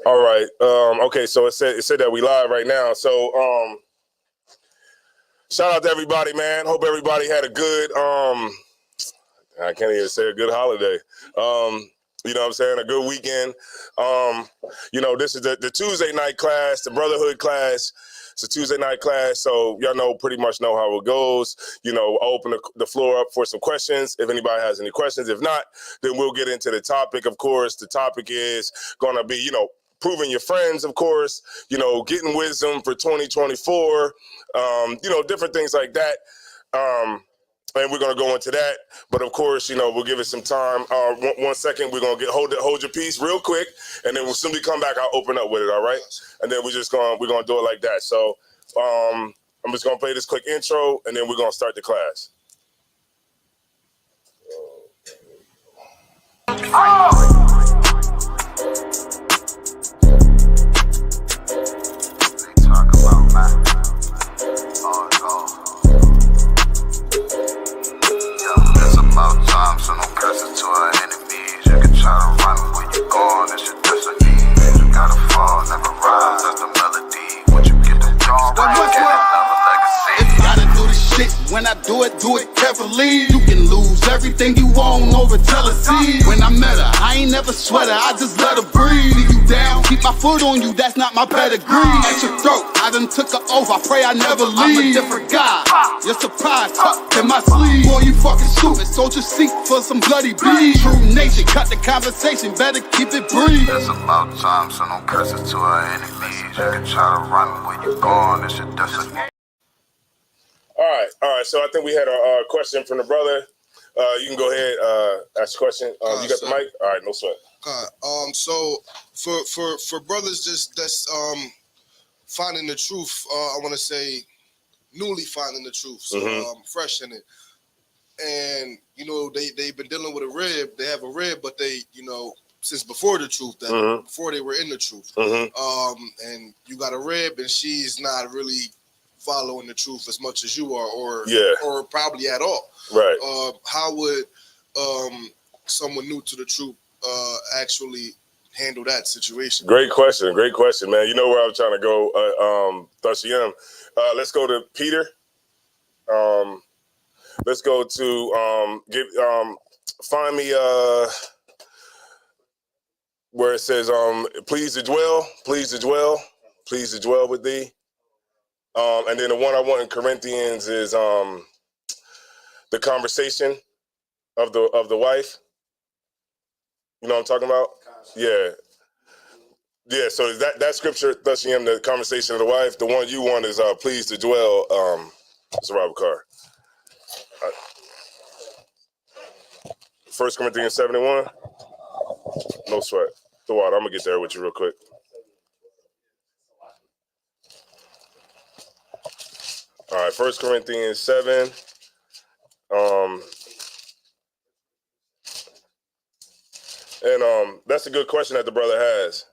All right. Okay, so it said that we live right now. So shout out to everybody, man. Hope everybody had a good I can't even say a good holiday. You know what I'm saying? A good weekend. You know, this is the Tuesday night class, the Brotherhood class. It's a Tuesday night class, so y'all pretty much know how it goes. You know, I'll open the floor up for some questions if anybody has any questions. If not, then we'll get into the topic. Of course, the topic is going to be, you know, proving your friends, of course, you know, getting wisdom for 2024, you know, different things like that. And we're going to go into that. But, of course, you know, we'll give it some time. 1 second. We're going to hold your peace real quick. And then we'll soon come back. I'll open up with it, all right? And then we're going to do it like that. So I'm just going to play this quick intro, and then we're going to start the class. So no pressure to our enemies. You can try to run where you going, it's your destiny. You gotta fall, never rise, that's the melody. When you get the dawn, when you get another legacy. If you gotta do this shit, when I do it carefully. You can lose everything you own over jealousy. When I met her, I ain't never sweat her, I just let her breathe. Leave you down, keep my foot on you, that's not my pedigree. At your throat, I done took her oath, I pray I never leave. I'm a different guy, you're surprised, tucked in my sleeve. Boy, you fucking stupid, soldier seek for some bloody beef. True nature, cut the conversation, better keep it brief. It's about time, so no curses to our enemies. You can try to run where you going, it's your destiny. All right. So I think we had a question from the brother. You can go ahead, ask a question. You got the mic? All right, no sweat. So for brothers that's finding the truth, I want to say newly finding the truth, so fresh in it. And you know they've been dealing with a rib. They have a rib, but they, you know, since before the truth, that before they were in the truth. And you got a rib, and she's not really following the truth as much as you are, or probably at all. Right. How would someone new to the truth actually handle that situation? Great question, man. You know where I'm trying to go, Thashiyam. Let's go to Peter. Let's go to find me where it says please to dwell with thee. And then the one I want in Corinthians is the conversation of the wife. You know what I'm talking about? Yeah. So that scripture, Thashiyam, the conversation of the wife. The one you want is pleased to dwell. It's a Robert Carr. 1 Corinthians 71. No sweat. The water. I'm gonna get there with you real quick. All right, 1 Corinthians 7. And that's a good question that the brother has.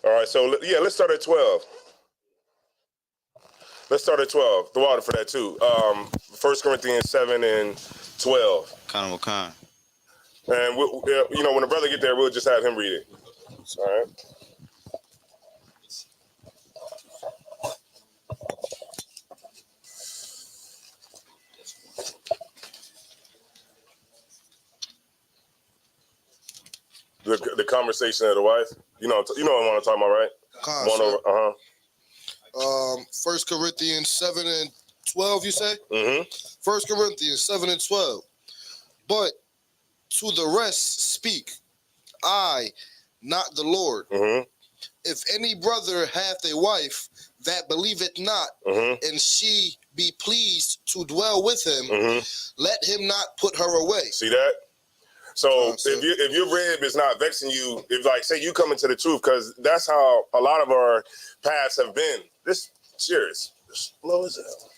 All right, so yeah, let's start at 12. Let's start at 12. The water for that too. 1 Corinthians 7 and 12. Kind of kind. And you know, when the brother get there, we'll just have him read it. All right. The conversation of the wife. You know what I'm talking about, right? One over. 1 Corinthians 7 and 12. You say? 1 Corinthians 7 and 12. But to the rest speak I, not the Lord. If any brother hath a wife that believeth not, and she be pleased to dwell with him, let him not put her away. See that? So if your rib is not vexing you, if like say you come into the truth, because that's how a lot of our paths have been. This cheers, this low as hell.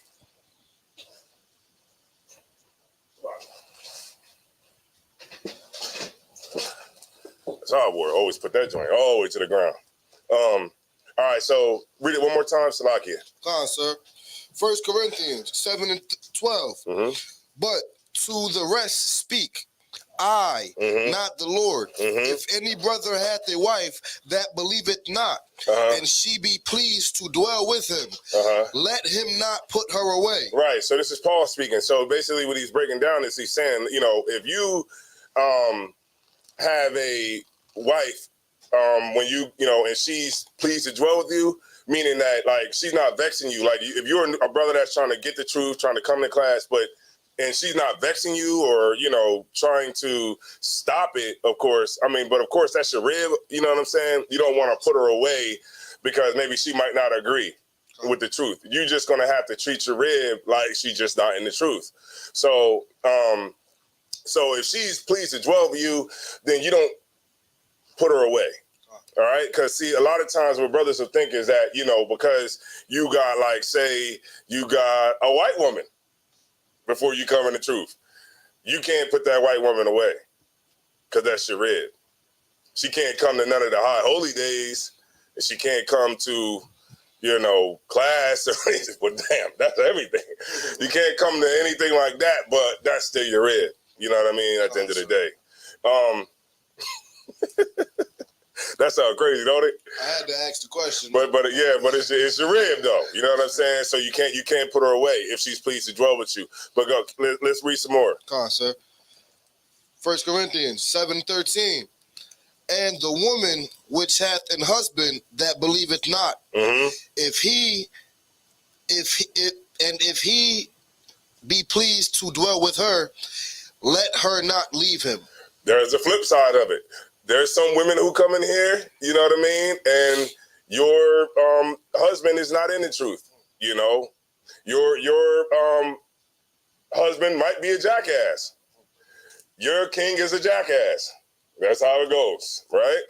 That's our word. Always put that joint all the way to the ground. All right, so read it one more time, Salakia. Sir. 1 Corinthians 7 and 12. Mm-hmm. But to the rest speak I, not the Lord. If any brother hath a wife that believeth not, and she be pleased to dwell with him, let him not put her away. Right. So this is Paul speaking. So basically what he's breaking down is he's saying, you know, if you have a wife, when you know, and she's pleased to dwell with you, meaning that like she's not vexing you. Like if you're a brother that's trying to get the truth, trying to come to class, and she's not vexing you or, you know, trying to stop it, of course. I mean, but of course that's your rib, you know what I'm saying? You don't want to put her away because maybe she might not agree with the truth. You're just going to have to treat your rib like she's just not in the truth. So, so if she's pleased to dwell with you, then you don't put her away. All right. Because see, a lot of times what brothers will think is that, you know, because you got like, say you got a white woman before you come in the truth, you can't put that white woman away because that's your rib. She can't come to none of the high holy days. And she can't come to, you know, class or anything. But damn, that's everything. You can't come to anything like that, but that's still your rib. You know what I mean? At the end of the day. That sounds crazy, don't it? I had to ask the question. But it's your rib though. You know what I'm saying? So you can't put her away if she's pleased to dwell with you. But go, let's read some more. Come on, sir. 1 Corinthians 7:13. And the woman which hath an husband that believeth not, if he be pleased to dwell with her, let her not leave him. There's a flip side of it. There's some women who come in here, you know what I mean? And your husband is not in the truth, you know? Your husband might be a jackass. Your king is a jackass. That's how it goes, right?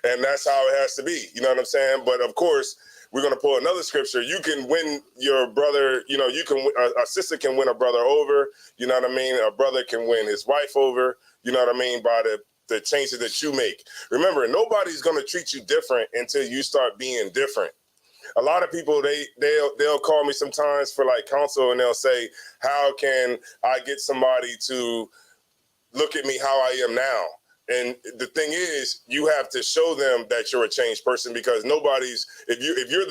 And that's how it has to be, you know what I'm saying? But of course, we're going to pull another scripture. You can win your brother, you know, a sister can win a brother over, you know what I mean? A brother can win his wife over, you know what I mean, by the changes that you make. Remember, nobody's going to treat you different until you start being different. A lot of people, they'll call me sometimes for like counsel and they'll say, how can I get somebody to look at me how I am now? And the thing is, you have to show them that you're a changed person because nobody's, if you're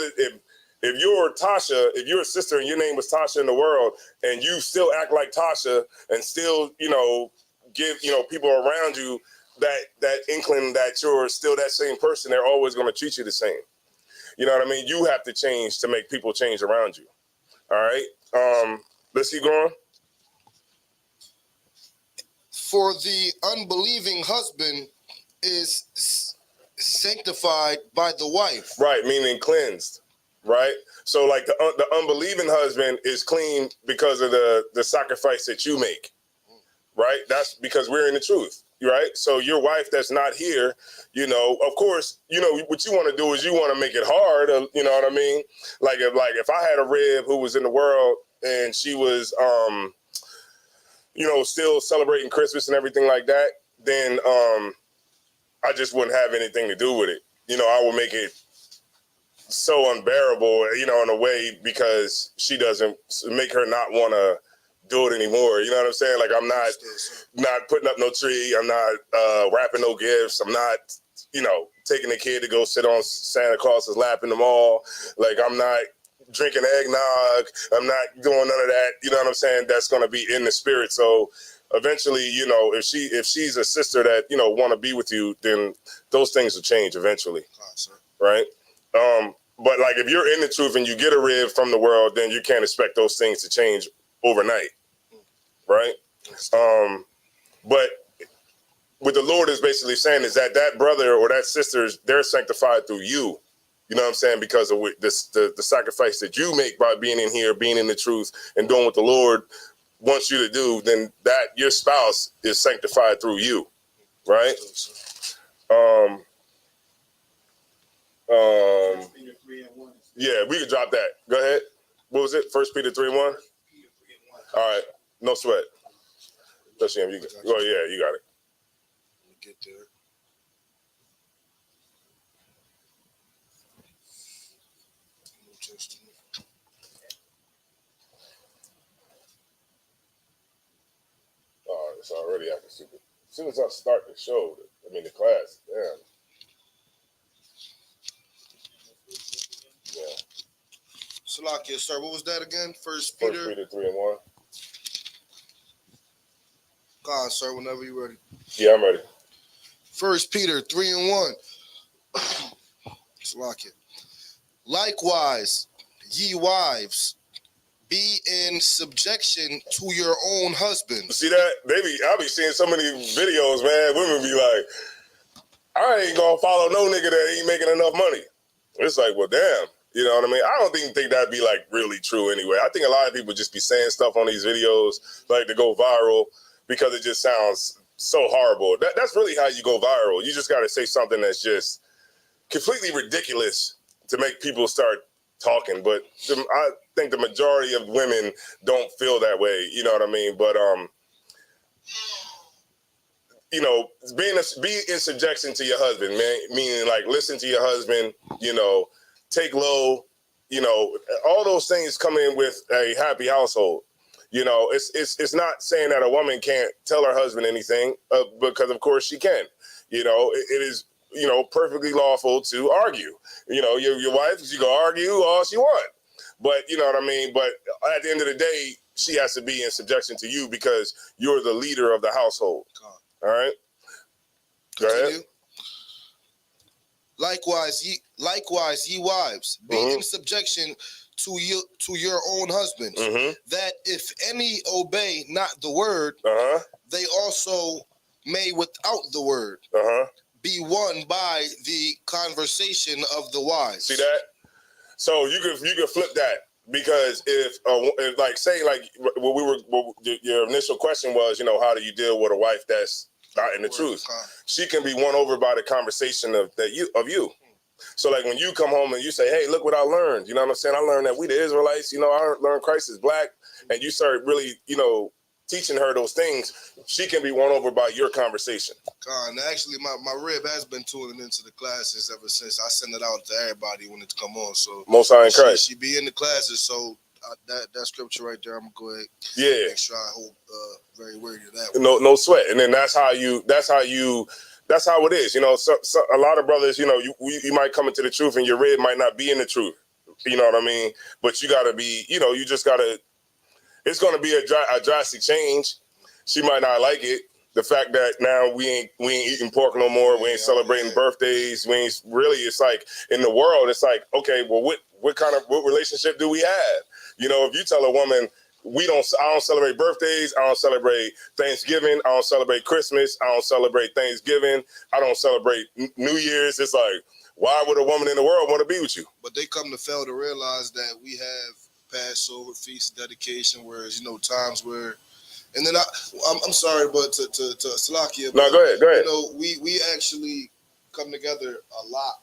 Tasha, if you're a sister and your name was Tasha in the world and you still act like Tasha and still, you know, give, you know, people around you that inkling that you're still that same person, they're always going to treat you the same. You know what I mean? You have to change to make people change around you. All right. Let's keep going. For the unbelieving husband is sanctified by the wife. Right, meaning cleansed. Right. So like the unbelieving husband is clean because of the sacrifice that you make. Right. That's because we're in the truth. Right. So your wife that's not here, you know, of course, you know, what you want to do is you want to make it hard. You know what I mean? Like if I had a rib who was in the world and she was, you know, still celebrating Christmas and everything like that, then I just wouldn't have anything to do with it. You know, I would make it so unbearable, you know, in a way because she doesn't make her not want to do it anymore. You know what I'm saying? Like I'm not putting up no tree. I'm not wrapping no gifts. I'm not, you know, taking the kid to go sit on Santa Claus's lap in the mall. Like I'm not drinking eggnog. I'm not doing none of that. You know what I'm saying? That's going to be in the spirit. So eventually, you know, if she's a sister that, you know, want to be with you, then those things will change eventually. Right. But like if you're in the truth and you get a rib from the world, then you can't expect those things to change overnight. Right. But what the Lord is basically saying is that brother or that sister, they're sanctified through you. You know what I'm saying? Because of the sacrifice that you make by being in here, being in the truth and doing what the Lord wants you to do, then that your spouse is sanctified through you. Right. Yeah, we could drop that. Go ahead. What was it? 1 Peter 3:1? All right. No sweat. Let's see him. You yeah, you got it. Let me get there. New Testament. already acting stupid. As soon as I start the show, the class, damn. Yeah. Salakia, sir, what was that again? First First Peter? Peter 3:1. Go on, sir, whenever you're ready. Yeah, I'm ready. First Peter 3:1. Salakia. Likewise, ye wives, be in subjection to your own husbands. See that? I be seeing so many videos, man. Women be like, I ain't gonna follow no nigga that ain't making enough money. It's like, well, damn. You know what I mean? I don't think that'd be like really true anyway. I think a lot of people just be saying stuff on these videos like to go viral because it just sounds so horrible. That's really how you go viral. You just got to say something that's just completely ridiculous to make people start talking. But I think the majority of women don't feel that way. You know what I mean? But you know, be in subjection to your husband, man. Meaning like listen to your husband. You know, take low. You know, all those things come in with a happy household. You know, it's not saying that a woman can't tell her husband anything, because of course she can. You know, it is, you know, perfectly lawful to argue. You know, your wife, she can argue all she want. But you know what I mean? But at the end of the day, she has to be in subjection to you because you're the leader of the household. All right? Go ahead. Likewise, ye wives, be in subjection to your own husbands, that if any obey not the word, they also may without the word be won by the conversation of the wise. See that? So you can flip that, because if like say like your initial question was, you know, how do you deal with a wife that's not in the truth? She can be won over by the conversation of you. So like when you come home and you say, hey, look what I learned. You know what I'm saying? I learned that we the Israelites, you know, I learned Christ is black. And you start really, you know, teaching her those things, she can be won over by your conversation. Actually, my rib has been tuning into the classes ever since. I send it out to everybody when it come on. So Most High in Christ. She be in the classes, so that scripture right there, I'm gonna go ahead. Yeah. Make sure I hold very wary of that. No sweat. And then that's how it is. You know, so a lot of brothers, you know, you might come into the truth and your rib might not be in the truth. You know what I mean? But you gotta be, you know, you just gotta. It's gonna be a drastic change. She might not like it. The fact that now we ain't eating pork no more. We ain't celebrating birthdays. We ain't really. It's like in the world. It's like, okay, well, what relationship do we have? You know, if you tell a woman I don't celebrate birthdays. I don't celebrate Thanksgiving. I don't celebrate Christmas. I don't celebrate Thanksgiving. I don't celebrate New Year's. It's like, why would a woman in the world want to be with you? But they come to fail to realize that we have Passover, feast, dedication, whereas, you know, times where, and then I'm sorry, but to Salakia. No, go ahead. You know, we actually come together a lot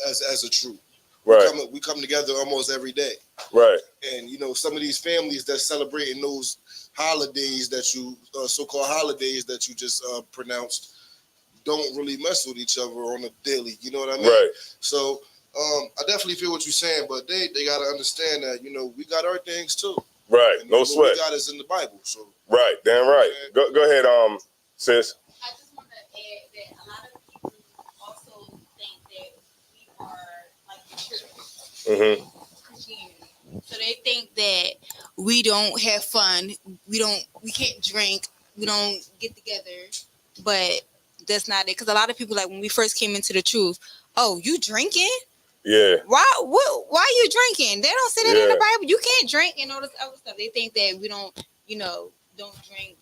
as a troop. Right. We come together almost every day. Right. And, you know, some of these families that's celebrating those holidays that you, so-called holidays that you just pronounced, don't really mess with each other on a daily. You know what I mean? Right. So I definitely feel what you're saying, but they got to understand that, you know, we got our things too. Right. And no sweat. We got is in the Bible. So. Right. Damn right. Go ahead, sis. I just want to add that a lot of people also think that we are like the church, Christianity. So they think that we don't have fun, we can't drink, we don't get together, but that's not it. Because a lot of people, like when we first came into the truth, oh, you drinking? Yeah. Why are you drinking? They don't say that in the Bible. You can't drink and all this other stuff. They think that we don't, you know, don't drink,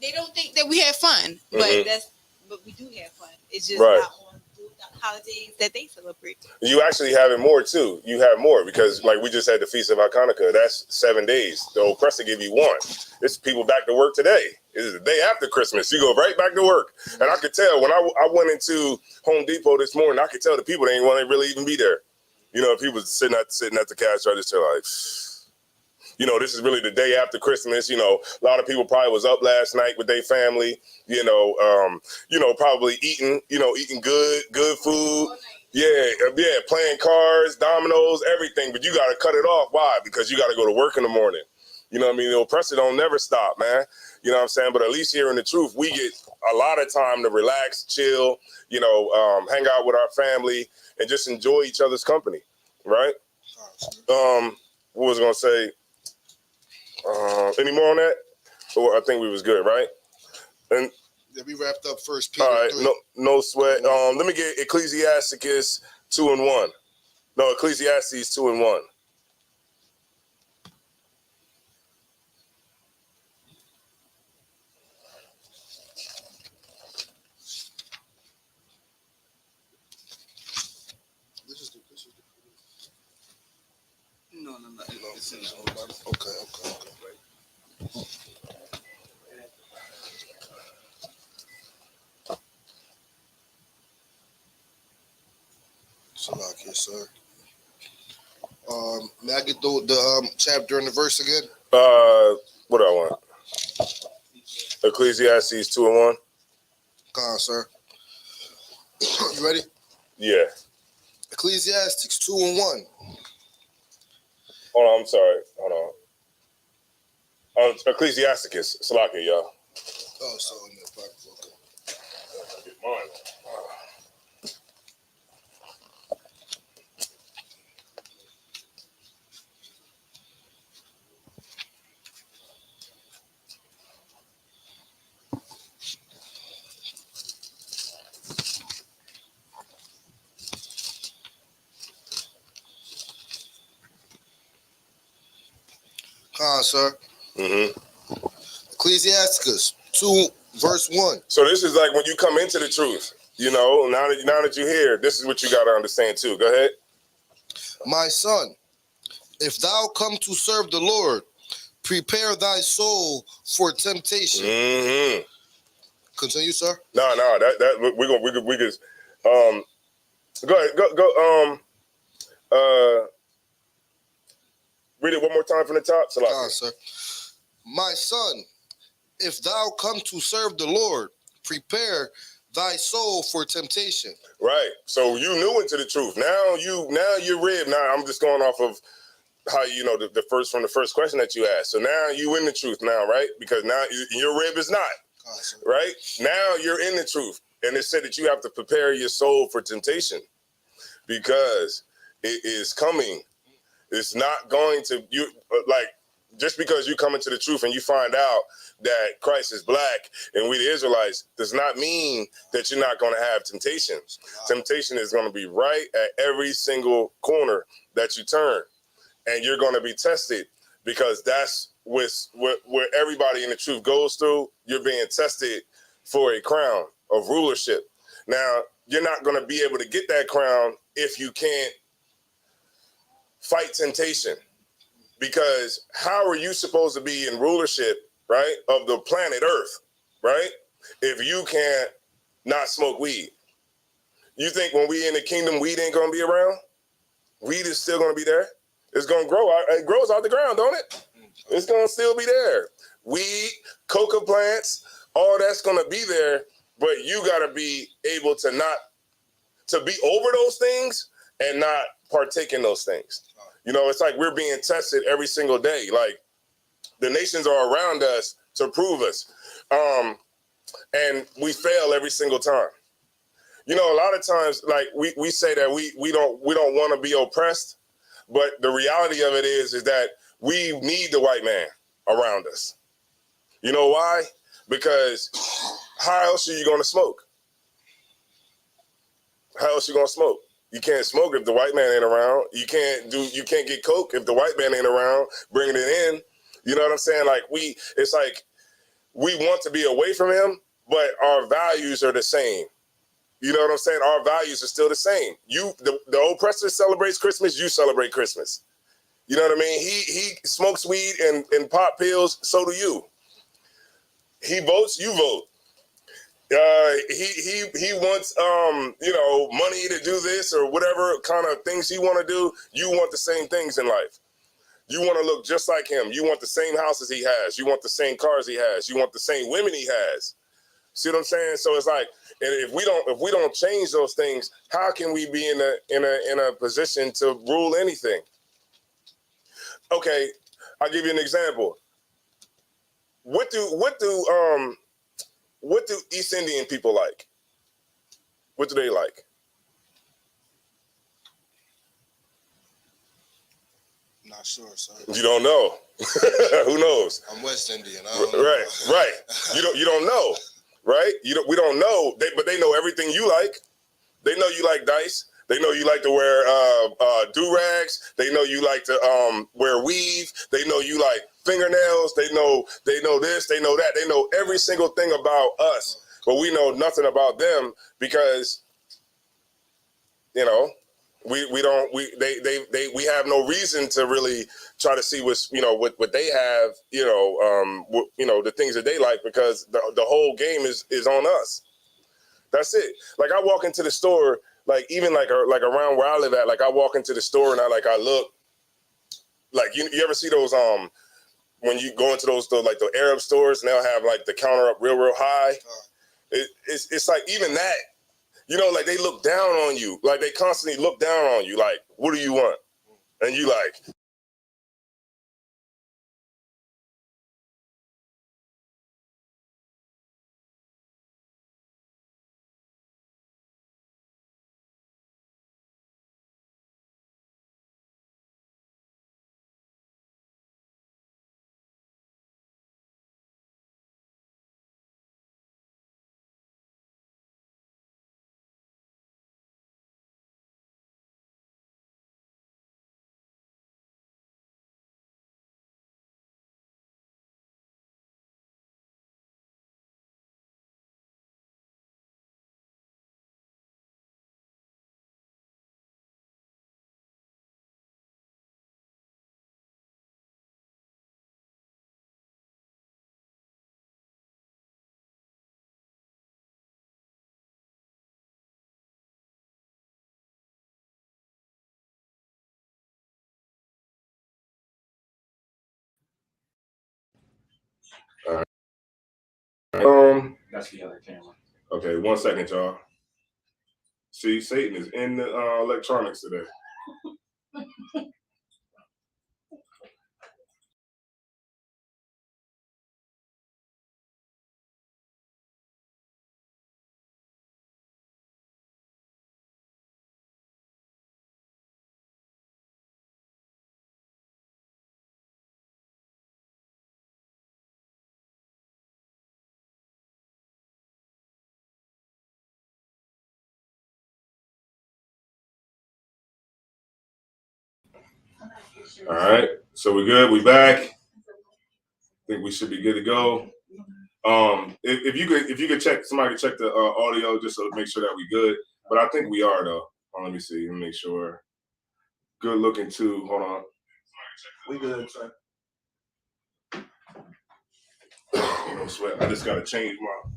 they don't think that we have fun. But we do have fun. It's just not on the holidays that they celebrate. You actually have it more too. You have more because like we just had the Feast of Hanukkah. That's 7 days. The oppressor give you one. It's people back to work today. It's the day after Christmas. You go right back to work. And I could tell when I went into Home Depot this morning, I could tell the people they ain't want to really even be there. You know, people sitting at the cash register like, you know, this is really the day after Christmas. You know, a lot of people probably was up last night with their family, you know, probably eating good food. Yeah, playing cards, dominoes, everything. But you got to cut it off. Why? Because you got to go to work in the morning. You know what I mean? The oppressor don't never stop, man. You know what I'm saying? But at least here in the truth, we get a lot of time to relax, chill, hang out with our family and just enjoy each other's company, right? What was I gonna say? Any more on that? Or I think we was good, right? And yeah, we wrapped up First Peter. All right, 3. no sweat. Let me get Ecclesiasticus 2:1. No, Ecclesiastes 2:1. No. It's in the old Bible. Okay. Salak, yes, sir. May I get the chapter and the verse again? What do I want? Ecclesiastes 2:1. Come on, sir. You ready? Yeah. Ecclesiastes 2:1. Hold on, I'm sorry. Hold on. Ecclesiasticus. Salakia, y'all. Oh, so in the Bible. Okay. Get mine. Come on, sir. Mm-hmm. Ecclesiasticus 2, verse 1. So this is like when you come into the truth. Now that you're here, this is what you got to understand too. Go ahead. My son, if thou come to serve the Lord, prepare thy soul for temptation. Mm-hmm. Continue, sir. No, that we could go ahead, go read it one more time from the top. Come on, sir. My son, if thou come to serve the Lord, prepare thy soul for temptation. Right. So you new into the truth. Now you're rib. Now I'm just going off of how the first question that you asked. So now you in the truth now, right? Because now your rib is not. Right? Now you're in the truth. And it said that you have to prepare your soul for temptation because it is coming. It's not going to just because you come into the truth and you find out that Christ is black and we the Israelites does not mean that you're not going to have temptation. Temptation is going to be right at every single corner that you turn. And you're going to be tested because that's where everybody in the truth goes through. You're being tested for a crown of rulership. Now, you're not going to be able to get that crown if you can't fight temptation. Because how are you supposed to be in rulership, right, of the planet Earth, right, if you can't not smoke weed? You think when we in the kingdom, weed ain't going to be around? Weed is still going to be there. It's going to grow. It grows out the ground, don't it? It's going to still be there. Weed, coca plants, all that's going to be there. But you got to be able to be over those things and not partake in those things. It's like we're being tested every single day. Like the nations are around us to prove us. And we fail every single time. A lot of times, like we say that we don't want to be oppressed. But the reality of it is that we need the white man around us. You know why? Because how else are you going to smoke? How else are you going to smoke? You can't smoke if the white man ain't around. You can't get coke if the white man ain't around bringing it in. You know what I'm saying? It's like we want to be away from him, but our values are the same. You know what I'm saying? Our values are still the same. The oppressor celebrates Christmas, you celebrate Christmas. You know what I mean? He smokes weed and pop pills, so do you. He votes, you vote. He wants money to do this or whatever kind of things he want to do. You want the same things in life. You want to look just like him. You want the same houses he has. You want the same cars he has. You want the same women he has. See what I'm saying? So it's like, if we don't change those things, how can we be in a position to rule anything? Okay, I'll give you an example. What do East Indian people like? What do they like? Not sure, sir. You don't know. Who knows? I'm West Indian. Right. You don't know, right? We don't know. But they know everything you like. They know you like dice. They know you like to wear do-rags. They know you like to wear weave. They know you like fingernails. They know this. They know that. They know every single thing about us, but we know nothing about them because, you know, we have no reason to really try to see what's, you know, what they have, you know, the things that they like, because the whole game is on us. That's it. Like, I walk into the store, like, even like around where I live at, like, I walk into the store and I look, like, you ever see those when you go into those like the Arab stores and they'll have like the counter up real high. It's like, even that, you know, like, they look down on you. Like, they constantly look down on you. Like, what do you want? And you like, That's the other camera. okay, 1 second, y'all. See, Satan is in the electronics today. All right, so we good. We back. I think we should be good to go. If you could check, somebody could check the audio just to make sure that we good. But I think we are, though. Let me see. Let me make sure. Good looking too. Hold on. We good, sir. No sweat. I just gotta change my.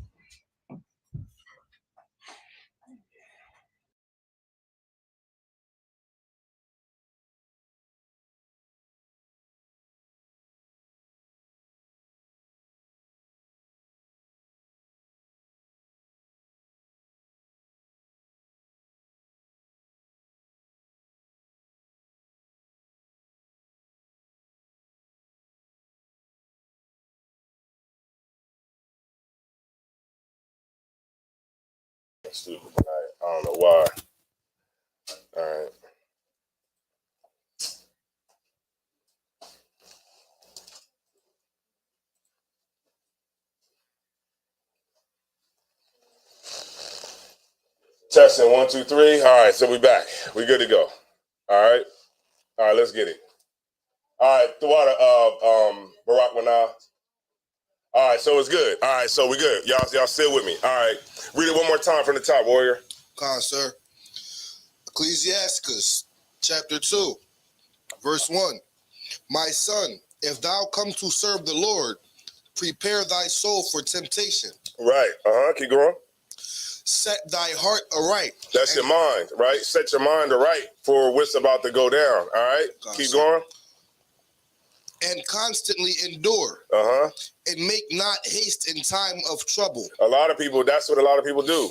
Stupid tonight. I don't know why. All right. Testing 1, 2, 3. All right, so we back. We good to go. All right, let's get it. All right, the water, Barack Wana. All right, so it's good. All right, so we good. Y'all still with me. All right, read it one more time from the top, Warrior. Come on, sir. Ecclesiastes chapter 2, verse 1. My son, if thou come to serve the Lord, prepare thy soul for temptation. Right. Keep going. Set thy heart aright. That's your mind, right? Set your mind aright for what's about to go down. All right. Keep going. And constantly endure. And make not haste in time of trouble. A lot of people, that's what a lot of people do.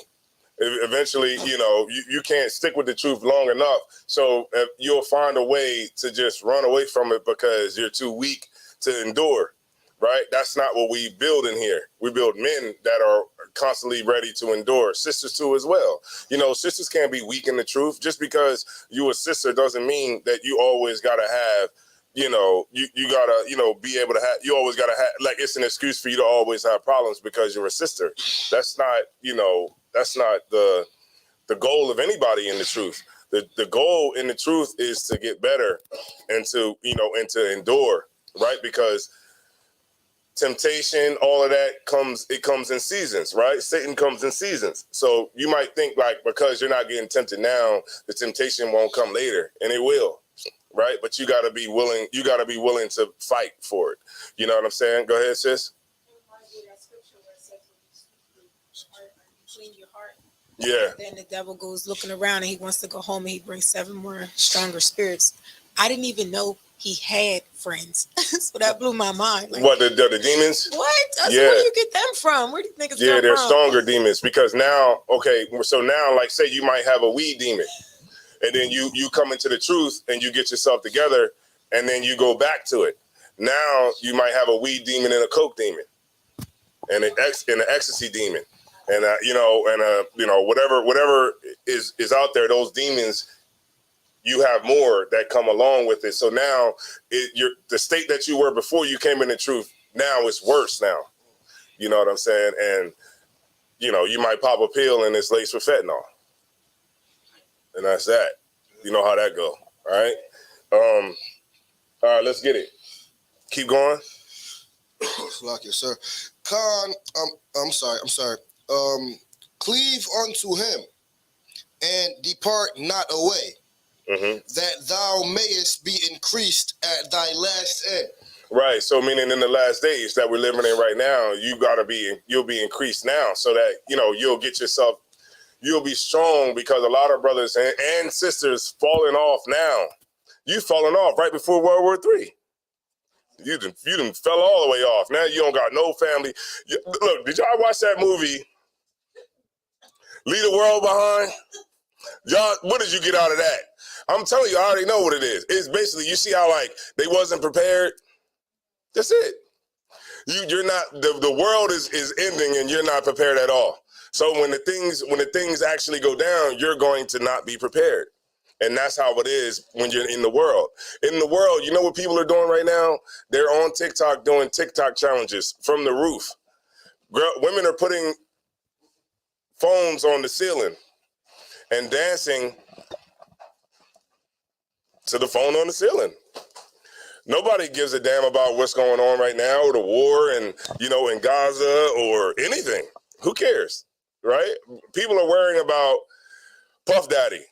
Eventually, you know, you can't stick with the truth long enough. So you'll find a way to just run away from it because you're too weak to endure, right? That's not what we build in here. We build men that are constantly ready to endure. Sisters too as well. You know, sisters can't be weak in the truth. Just because you a sister doesn't mean that you always gotta have, you know, you gotta, you know, be able to have, you always gotta have, like, it's an excuse for you to always have problems because you're a sister. That's not, you know, that's not the goal of anybody in the truth. The goal in the truth is to get better and to, you know, and to endure, right? Because temptation, all of that comes in seasons, right? Satan comes in seasons. So you might think like, because you're not getting tempted now, the temptation won't come later, and it will, right? But you gotta be willing to fight for it. You know what I'm saying? Go ahead, sis. Yeah. Then the devil goes looking around and he wants to go home and he brings 7 more stronger spirits. I didn't even know he had friends. So that blew my mind. Like, What, the demons? what? I said, Yeah. where do you get them from? Where do you think it's Yeah, come they're from? stronger demons because now, okay, so now, like, say you might have a weed demon, and then you come into the truth and you get yourself together, and then you go back to it. Now you might have a weed demon and a coke demon, and an ecstasy demon, and you know, whatever is out there. Those demons, you have more that come along with it. So now, the state that you were before you came in the truth, now it's worse now. You know what I'm saying? And, you know, you might pop a pill and it's laced with fentanyl. And that's that. You know how that go, all right? All right, let's get it. Keep going. Lock it, sir. Khan, I'm sorry. Cleave unto him and depart not away, that thou mayest be increased at thy last end. Right. So meaning in the last days that we're living in right now, you'll be increased now so that, you know, you'll be strong, because a lot of brothers and sisters falling off now. You falling off right before World War III. You done fell all the way off. Now you don't got no family. Look, did y'all watch that movie, Leave the World Behind? Y'all, what did you get out of that? I'm telling you, I already know what it is. It's basically, you see how like they wasn't prepared? That's it. You're not, the world is ending and you're not prepared at all. So when the things actually go down, you're going to not be prepared. And that's how it is when you're in the world. In the world, you know what people are doing right now? They're on TikTok doing TikTok challenges from the roof. Women are putting phones on the ceiling and dancing to the phone on the ceiling. Nobody gives a damn about what's going on right now, or the war, and, you know, in Gaza or anything. Who cares, right? People are worrying about Puff Daddy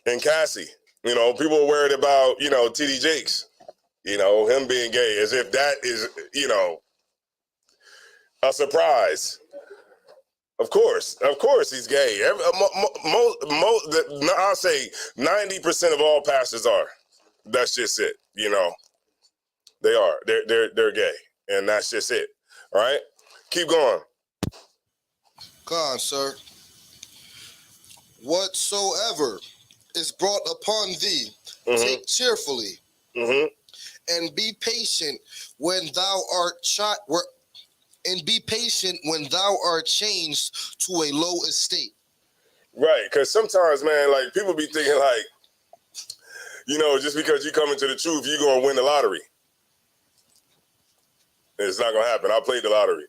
and Cassie. You know, people are worried about, you know, TD Jakes, you know, him being gay, as if that is, you know, a surprise. Of course he's gay. I'll say 90% of all pastors are. That's just it. You know, they are. They're gay, and that's just it. All right, keep going. Khan, sir. Whatsoever is brought upon thee, take cheerfully, and be patient when thou art changed to a low estate. Right, because sometimes, man, like people be thinking like, you know, just because you come into the truth, you're gonna win the lottery. It's not gonna happen. I played the lottery.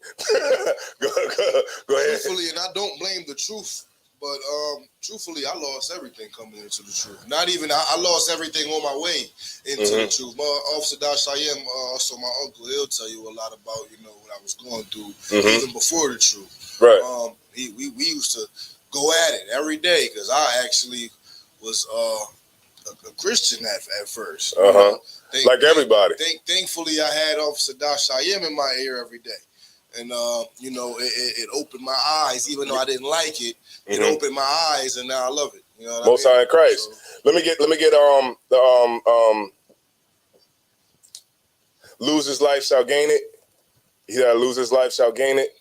go ahead. Truthfully, and I don't blame the truth, but truthfully, I lost everything coming into the truth. Not even I lost everything on my way into the truth. Officer Dashayim, also my uncle, he'll tell you a lot about, you know, what I was going through even before the truth. Right. We used to go at it every day because I actually was a Christian at first. You know? Like everybody. Thankfully, I had Officer Dashayim in my ear every day. And, you know, it opened my eyes, even though I didn't like it. It opened my eyes, and now I love it. You know what Most High in Christ. So, let me get lose his life shall gain it. He that lose his life shall gain it.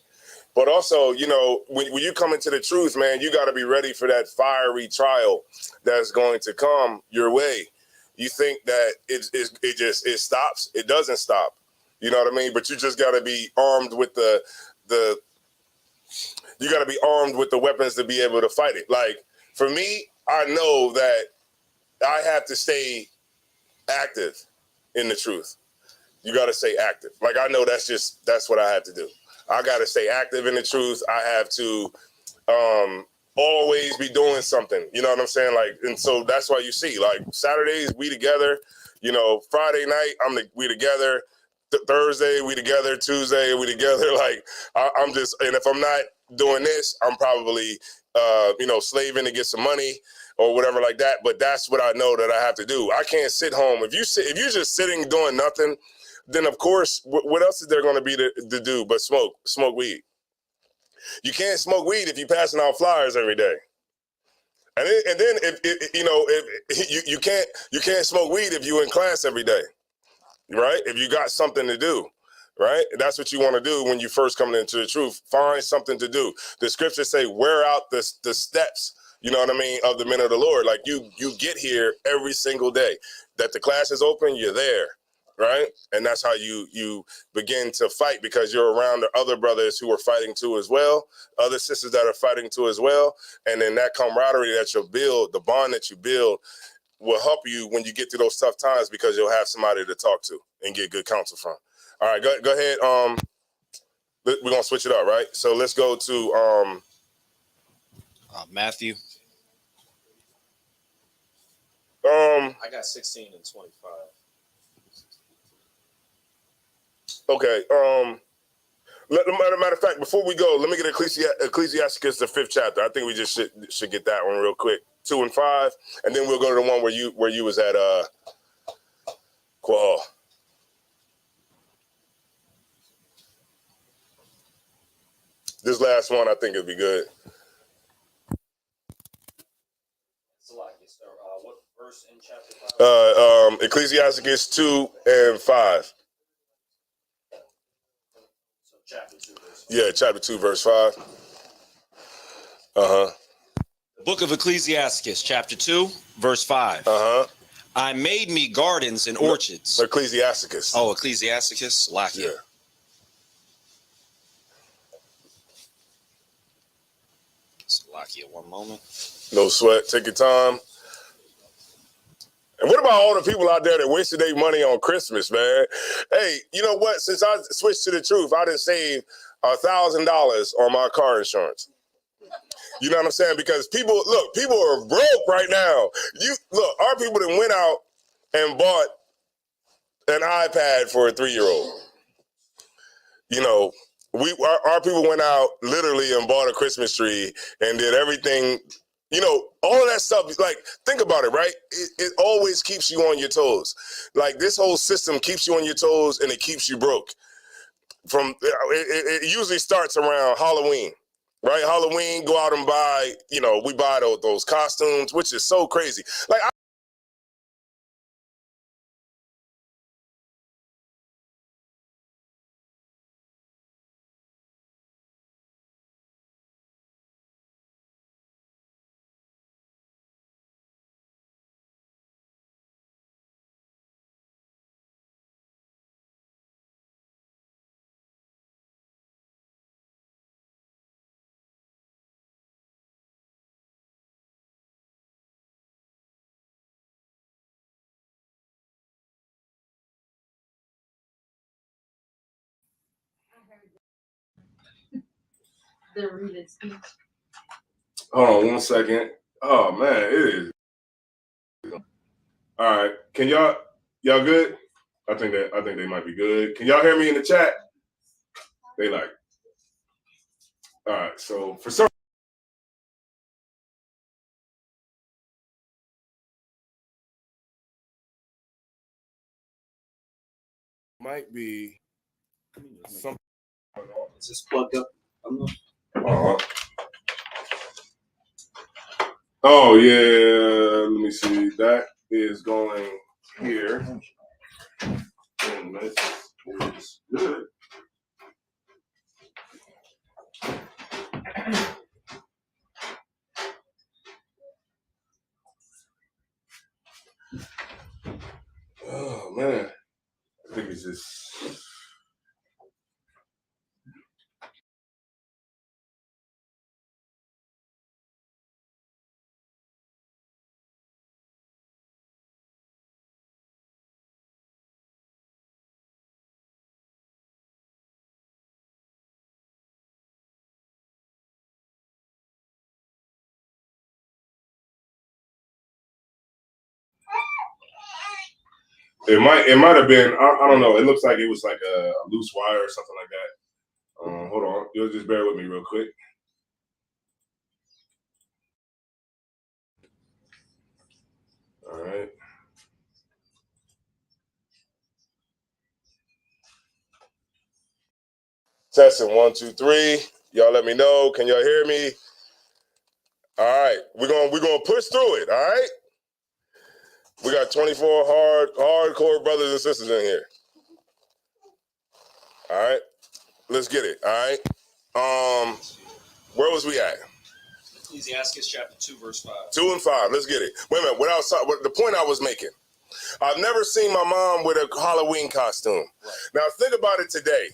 But also, you know, when you come into the truth, man, you got to be ready for that fiery trial that's going to come your way. you think that it stops. It doesn't stop. You know what I mean? But you just got to be armed with you got to be armed with the weapons to be able to fight it. Like for me, I know that I have to stay active in the truth. You got to stay active. Like I know that's what I have to do. I got to stay active in the truth. I have to always be doing something. You know what I'm saying? Like, and so that's why you see, like Saturdays we together. You know, Friday night we together. Thursday we together. Tuesday we together. Like I'm just, and if I'm not doing this, I'm probably slaving to get some money or whatever like that. But that's what I know that I have to do. I can't sit home. If you're just sitting doing nothing, then of course, what else is there going to be to do but smoke weed? You can't smoke weed if you're passing out flyers every day. And then if you can't smoke weed if you're in class every day, right? If you got something to do, right? That's what you want to do when you first come into the truth. Find something to do. The scriptures say, wear out the steps, you know what I mean, of the men of the Lord. Like you get here every single day. That the class is open, you're there, right? And that's how you begin to fight, because you're around the other brothers who are fighting too as well, other sisters that are fighting too as well. And then that camaraderie that you'll build, the bond that you build, will help you when you get through those tough times, because you'll have somebody to talk to and get good counsel from. All right, go ahead. We're gonna switch it up, right? So let's go to Matthew. I got 16 and 25. Okay. Matter of fact, before we go, let me get Ecclesiasticus, the 5th chapter. I think we just should get that one real quick. 2 and 5, and then we'll go to the one where you was at Qual. This last one I think it'd be good. What verse in chapter 5? Ecclesiasticus 2 and 5. So chapter 2, verse 5. Yeah, chapter 2, verse 5. Book of Ecclesiasticus, chapter 2, verse 5. I made me gardens and orchards. Ecclesiasticus. Oh, Ecclesiasticus, Lakia. Yeah. Lakia, one moment. No sweat. Take your time. And what about all the people out there that wasted their money on Christmas, man? Hey, you know what? Since I switched to the truth, I done saved $1,000 on my car insurance. You know what I'm saying? Because people are broke right now. Our people that went out and bought an iPad for a 3-year-old. You know, our people went out literally and bought a Christmas tree and did everything. You know, all of that stuff, like, think about it, right? It always keeps you on your toes. Like, this whole system keeps you on your toes and it keeps you broke. It usually starts around Halloween, right? Halloween, go out and buy, we buy those costumes, which is so crazy. Like, hold on 1 second. Oh man, it is. All right, can y'all good? I think they might be good. Can y'all hear me in the chat? They like. All right, so for some. Might be something. Is this plugged up? Oh yeah, let me see. That is going here. And this is good. think it's just. It might have been. I don't know. It looks like it was like a loose wire or something like that. Hold on. You'll just bear with me real quick. All right. Testing 1, 2, 3. Y'all let me know. Can y'all hear me? All right. We're gonna push through it. All right. We got 24 hardcore brothers and sisters in here. All right. Let's get it. All right. Where was we at? Ecclesiastes chapter 2, verse 5. 2 and 5. Let's get it. Wait a minute. The point I was making. I've never seen my mom with a Halloween costume. Right. Now think about it today.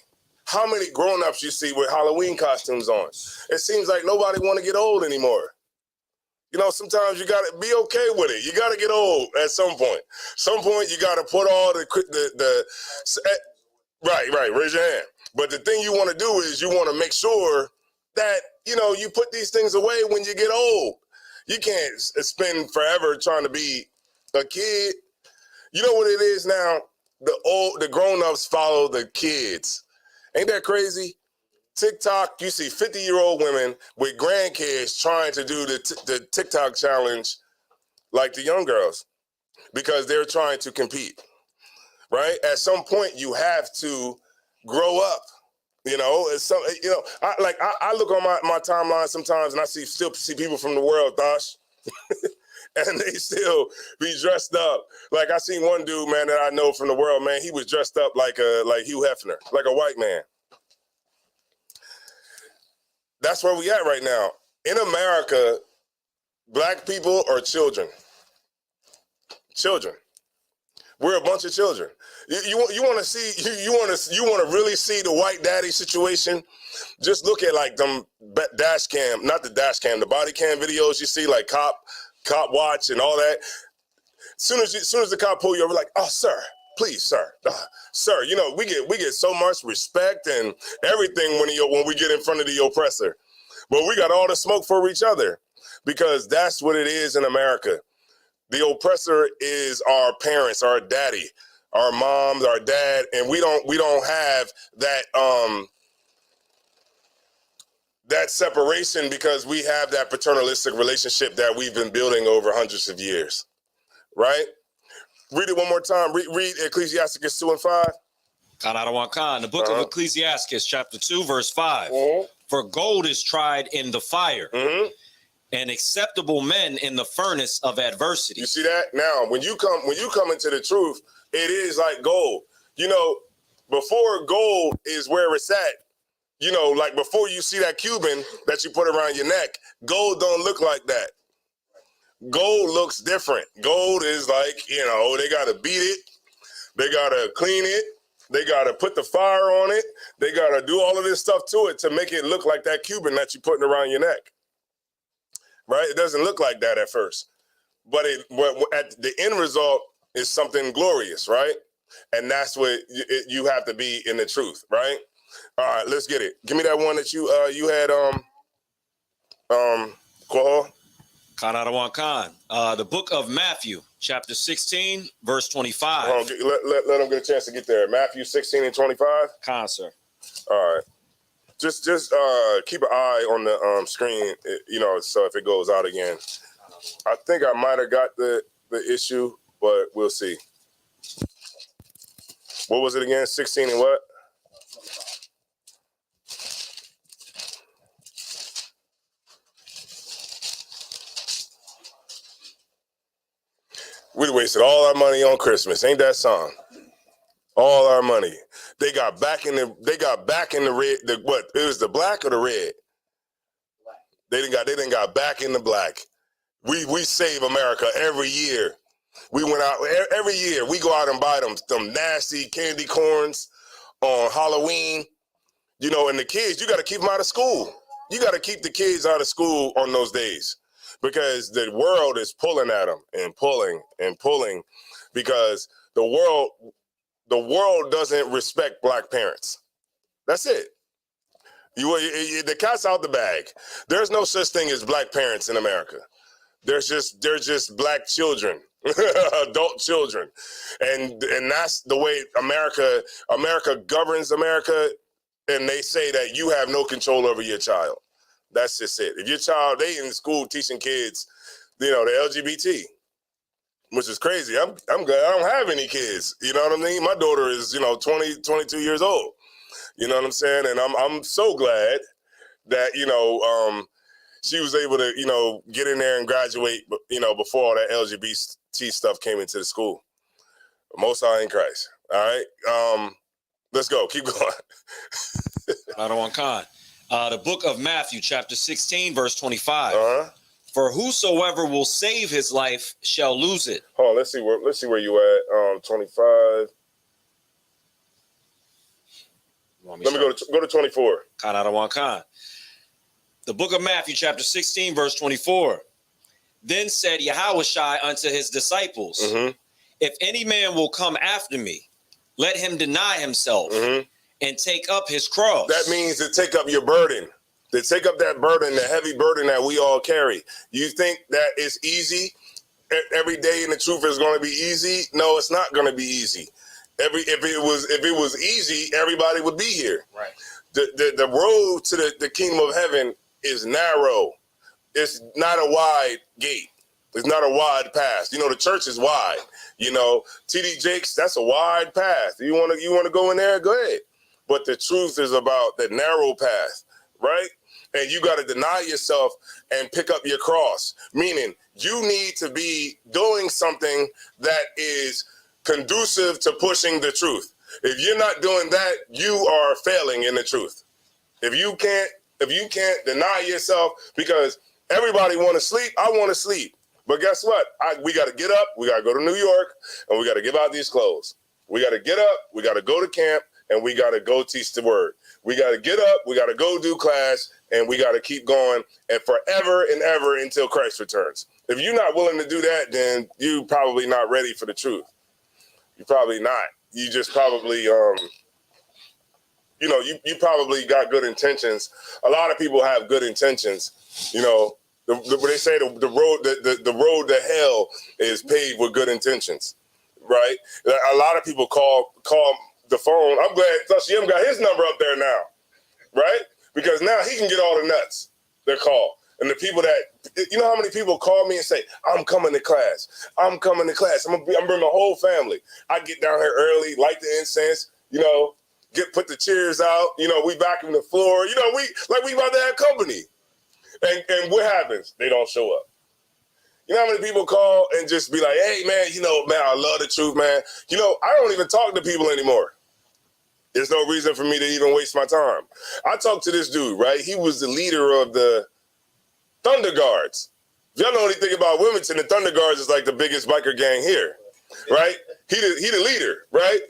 How many grown-ups you see with Halloween costumes on? It seems like nobody want to get old anymore. You know, sometimes you got to be okay with it. You got to get old at some point. Some point you got to put all right, raise your hand. But the thing you want to do is you want to make sure that, you know, you put these things away when you get old. You can't spend forever trying to be a kid. You know what it is now? The grown-ups follow the kids. Ain't that crazy? TikTok, you see 50-year-old women with grandkids trying to do the TikTok challenge like the young girls because they're trying to compete, right? At some point, you have to grow up. You know, I look on my timeline sometimes and I still see people from the world, Dosh, and they still be dressed up. Like I seen one dude, man, that I know from the world, man, he was dressed up like Hugh Hefner, like a white man. That's where we at right now. In America, black people are children. Children. We're a bunch of children. You want to really see the white daddy situation? Just look at like them dash cam, not the dash cam, the body cam videos you see, like cop watch and all that. As soon as the cop pull you over, like, oh sir, please sir, sir. You know we get so much respect and everything when we get in front of the oppressor, but we got all the smoke for each other because that's what it is in America. The oppressor is our parents, our daddy, our moms, our dad, and we don't have that that separation because we have that paternalistic relationship that we've been building over hundreds of years, right? Read it one more time. Read Ecclesiastes 2 and 5. The book of Ecclesiastes, chapter 2, verse 5. Mm-hmm. For gold is tried in the fire, and acceptable men in the furnace of adversity. You see that? Now, when you come into the truth, it is like gold. You know, before gold is where it's at. You know, like before you see that Cuban that you put around your neck, gold don't look like that. Gold looks different. Gold is like, you know, they got to beat it. They got to clean it. They got to put the fire on it. They got to do all of this stuff to it to make it look like that Cuban that you're putting around your neck. Right? It doesn't look like that at first. But at the end result is something glorious, right? And that's what you have to be in the truth, right? All right, let's get it. Give me that one that you had Kohol. The book of Matthew, chapter 16, verse 25. Let them get a chance to get there. Matthew 16 and 25. Khan, sir. All right. Just keep an eye on the screen, you know, so if it goes out again. I think I might have got the issue, but we'll see. What was it again? 16 and what? We wasted all our money on Christmas. Ain't that song? All our money. They got back in the red. It was the black or the red? Black. They didn't got back in the black. We save America every year. We went out every year. We go out and buy them nasty candy corns on Halloween. You know, and the kids, you got to keep them out of school. You got to keep the kids out of school on those days because the world is pulling at them and pulling and pulling because the world doesn't respect black parents. That's it. The cat's out the bag. There's no such thing as black parents in America. They're just black children, adult children, and that's the way America governs America. And they say that you have no control over your child. That's just it. If your child, they in school teaching kids, you know, the LGBT, which is crazy. I'm glad I don't have any kids. You know what I mean? My daughter is, 20, 22 years old. You know what I'm saying? And I'm so glad that, she was able to, get in there and graduate, before all that LGBT stuff came into the school. Most High in Christ. All right. Let's go. Keep going. The book of Matthew, chapter 16, verse 25. For whosoever will save his life shall lose it. Hold on, let's see where you at. 25. Let me go to 24. The book of Matthew, chapter 16, verse 24. Then said Yahushua unto his disciples, if any man will come after me, let him deny himself and take up his cross. That means to take up your burden. To take up that burden, the heavy burden that we all carry. You think that it's easy? Every day in the truth is going to be easy? No, it's not going to be easy. If it was easy, everybody would be here. Right. The road to the kingdom of heaven is narrow. It's not a wide gate. It's not a wide path. The church is wide. TD Jakes, that's a wide path. You want to go in there? Go ahead. But the truth is about the narrow path, right? And you got to deny yourself and pick up your cross, meaning you need to be doing something that is conducive to pushing the truth. If you're not doing that, you are failing in the truth. If you can't deny yourself, because everybody want to sleep, I want to sleep. But guess what? We got to get up, we got to go to New York, and we got to give out these clothes. We got to get up, we got to go to camp, and we got to go teach the word. We got to get up, we got to go do class, and we got to keep going and forever and ever until Christ returns. If you're not willing to do that, then you probably not ready for the truth. You're probably not. You just probably, you probably got good intentions. A lot of people have good intentions. They say the road to hell is paved with good intentions, right? A lot of people call the phone. I'm glad Yim got his number up there now, right? Because now he can get all the nuts that call. And the people that, how many people call me and say, I'm coming to class. I'm coming to class. I'm bringing my whole family. I get down here early, light the incense, put the chairs out. We vacuum the floor. We about to have company. And what happens? They don't show up. You know how many people call and just be like, hey, man, I love the truth, man. I don't even talk to people anymore. There's no reason for me to even waste my time. I talked to this dude, right? He was the leader of the Thunder Guards. If y'all know anything about Wilmington, the Thunder Guards is like the biggest biker gang here, right? He the leader, right?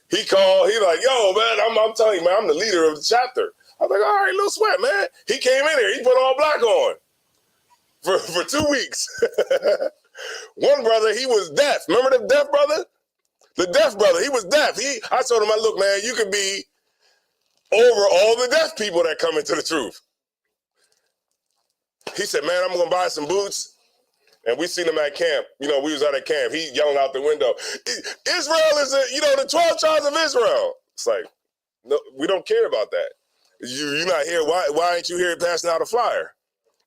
He called, he like, yo, man, I'm telling you, man, I'm the leader of the chapter. I was like, all right, Lil Sweat, man. He came in here, he put all black on for 2 weeks. One brother, he was deaf. Remember the deaf brother? The deaf brother, he was deaf. I told him, look, man, you can be over all the deaf people that come into the truth. He said, man, I'm going to buy some boots. And we seen him at camp. We was out at camp. He yelling out the window, Israel is, the 12 tribes of Israel. It's like, no, we don't care about that. You're not here. Why ain't you here passing out a flyer?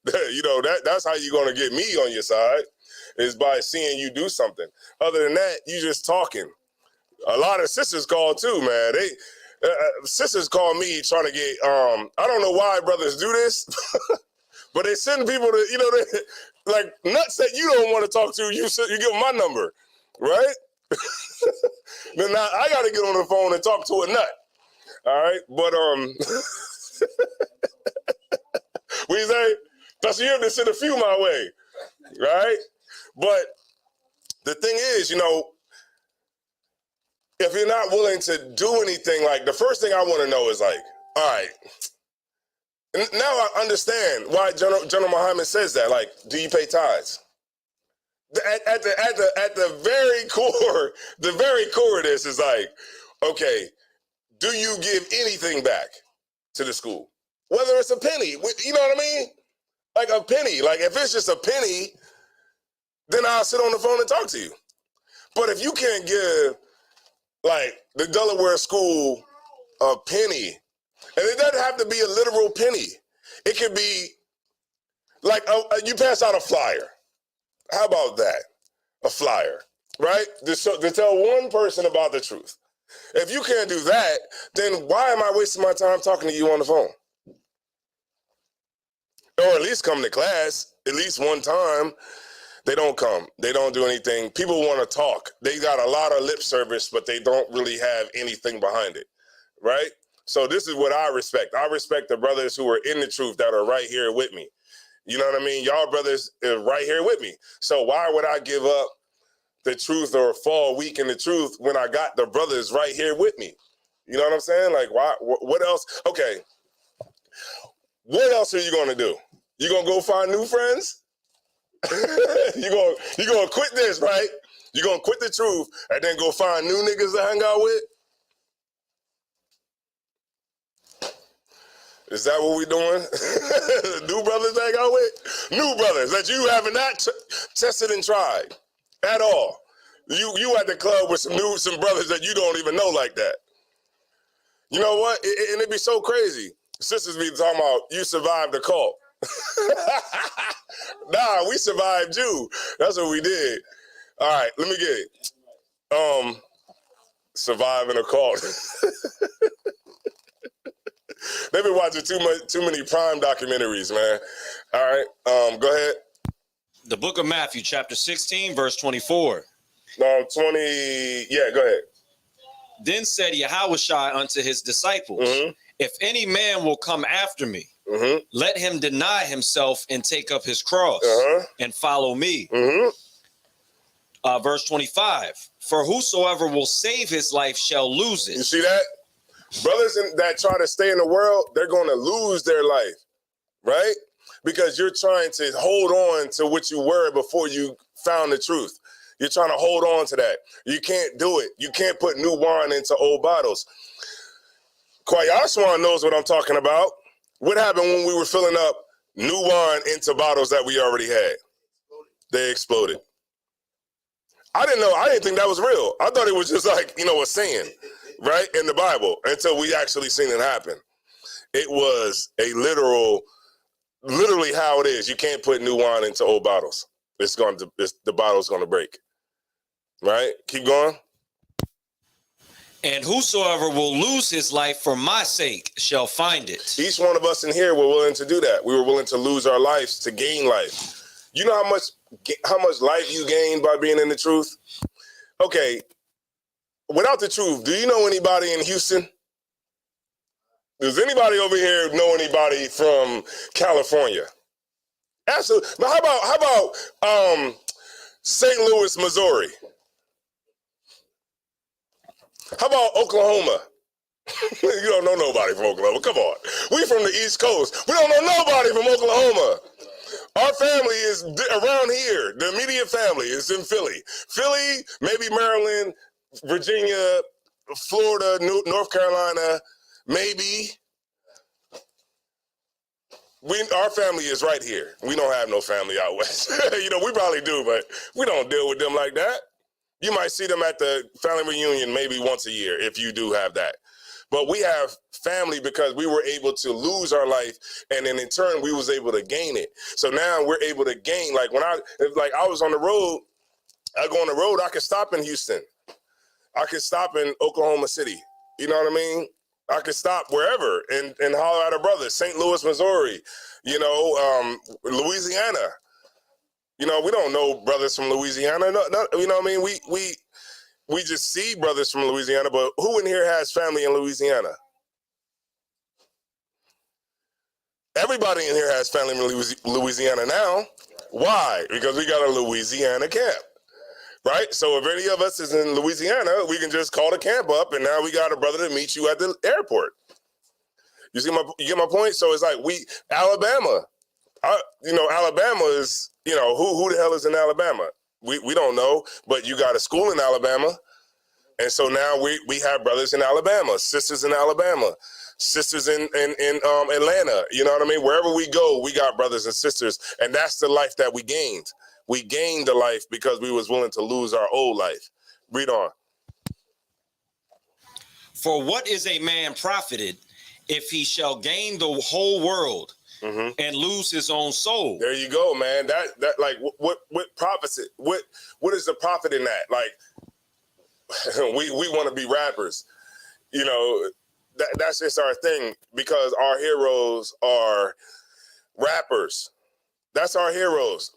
That's how you're going to get me on your side, is by seeing you do something. Other than that, you just talking. A lot of sisters call too, man. Sisters call me trying to get, I don't know why brothers do this, but they send people to, like nuts that you don't want to talk to, you give them my number, right? Then now I got to get on the phone and talk to a nut. All right, but what you say? That's you to send a few my way, right? But the thing is, you know, if you're not willing to do anything, like the first thing I want to know is like, all right, now I understand why General Muhammad says that. Like, do you pay tithes? At the very core of this is like, okay, do you give anything back to the school? Whether it's a penny, you know what I mean? Like a penny. Like if it's just a penny, then I'll sit on the phone and talk to you. But if you can't give like the Delaware school a penny, and it doesn't have to be a literal penny. It could be like you pass out a flyer. How about that? A flyer, right? To tell one person about the truth. If you can't do that, then why am I wasting my time talking to you on the phone? Or at least come to class, at least one time. They don't come. They don't do anything. People want to talk. They got a lot of lip service, but they don't really have anything behind it, right? So this is what I respect. I respect the brothers who are in the truth that are right here with me. You know what I mean? Y'all brothers are right here with me. So why would I give up the truth or fall weak in the truth when I got the brothers right here with me? You know what I'm saying? Like, why? What else? Okay. What else are you going to do? You going to go find new friends? you gonna quit this, right? You gonna quit the truth and then go find new niggas to hang out with? Is that what we doing? New brothers to hang out with? New brothers that you haven't not tested and tried at all. You at the club with some brothers that you don't even know like that. You know what? And it'd be so crazy. Sisters be talking about you survived the cult. Nah, we survived you. That's what we did. All right, let me get it. Surviving a cult. They've been watching too many Prime documentaries, man. All right, go ahead. The book of Matthew, chapter 16, verse 24. 20. Yeah, go ahead. Then said Yahushua unto his disciples, if any man will come after me, let him deny himself and take up his cross and follow me. Verse 25, for whosoever will save his life shall lose it. You see that? Brothers that try to stay in the world, they're going to lose their life, right? Because you're trying to hold on to what you were before you found the truth. You're trying to hold on to that. You can't do it. You can't put new wine into old bottles. Kwayaswan knows what I'm talking about. What happened when we were filling up new wine into bottles that we already had? They exploded. I didn't think that was real. I thought it was just like, a saying, right, in the Bible, until we actually seen it happen. It was a literally how it is. You can't put new wine into old bottles. The bottle's going to break. Right? Keep going. And whosoever will lose his life for my sake shall find it. Each one of us in here were willing to do that. We were willing to lose our lives to gain life. You know how much life you gain by being in the truth? Okay, without the truth, do you know anybody in Houston? Does anybody over here know anybody from California? Absolutely. But how about St. Louis, Missouri? How about Oklahoma? You don't know nobody from Oklahoma. Come on. We from the East Coast. We don't know nobody from Oklahoma. Our family is around here. The immediate family is in Philly. Philly, maybe Maryland, Virginia, Florida, North Carolina, maybe. Our family is right here. We don't have no family out west. We probably do, but we don't deal with them like that. You might see them at the family reunion maybe once a year if you do have that. But we have family because we were able to lose our life, and then in turn we was able to gain it. So now we're able to gain. Like when I was on the road, I go on the road, I could stop in Houston. I could stop in Oklahoma City. You know what I mean? I could stop wherever and holler at a brother. St. Louis, Missouri, Louisiana. We don't know brothers from Louisiana. No, you know what I mean? We just see brothers from Louisiana, but who in here has family in Louisiana? Everybody in here has family in Louisiana now. Why? Because we got a Louisiana camp. right? So if any of us is in Louisiana, we can just call the camp up, and now we got a brother to meet you at the airport. You get my point? So it's like Alabama. Alabama is, who the hell is in Alabama? We don't know, but you got a school in Alabama. And so now we have brothers in Alabama, sisters in Alabama, sisters in Atlanta. You know what I mean? Wherever we go, we got brothers and sisters. And that's the life that we gained. We gained the life because we was willing to lose our old life. Read on. For what is a man profited if he shall gain the whole world and lose his own soul? There you go, man. That like what profits it? What is the profit in that? Like we want to be rappers, that's just our thing because our heroes are rappers. That's our heroes.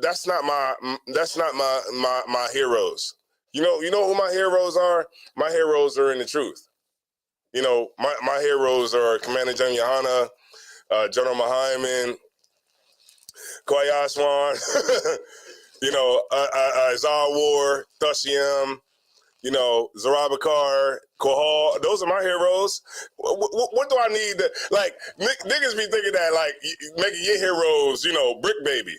That's not my heroes. You know who my heroes are? My heroes are in the truth. My heroes are Commander General Yohana, General Mahiman, Kwai Aswan, Azar War, Thushiam, Zarabakar, Kohal. Those are my heroes. What do I need to, niggas be thinking that, making your heroes, Brick Baby.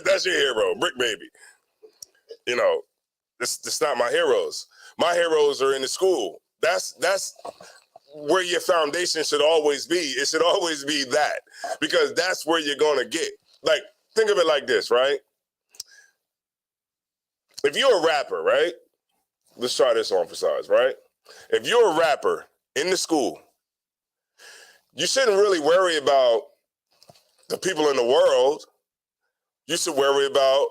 that's your hero, Brick Baby. It's not my heroes. My heroes are in the school. That's where your foundation should always be. It should always be that, because that's where you're going to get. Think of it like this, right? If you're a rapper, right? Let's try this on for size, right? If you're a rapper in the school, you shouldn't really worry about the people in the world. You should worry about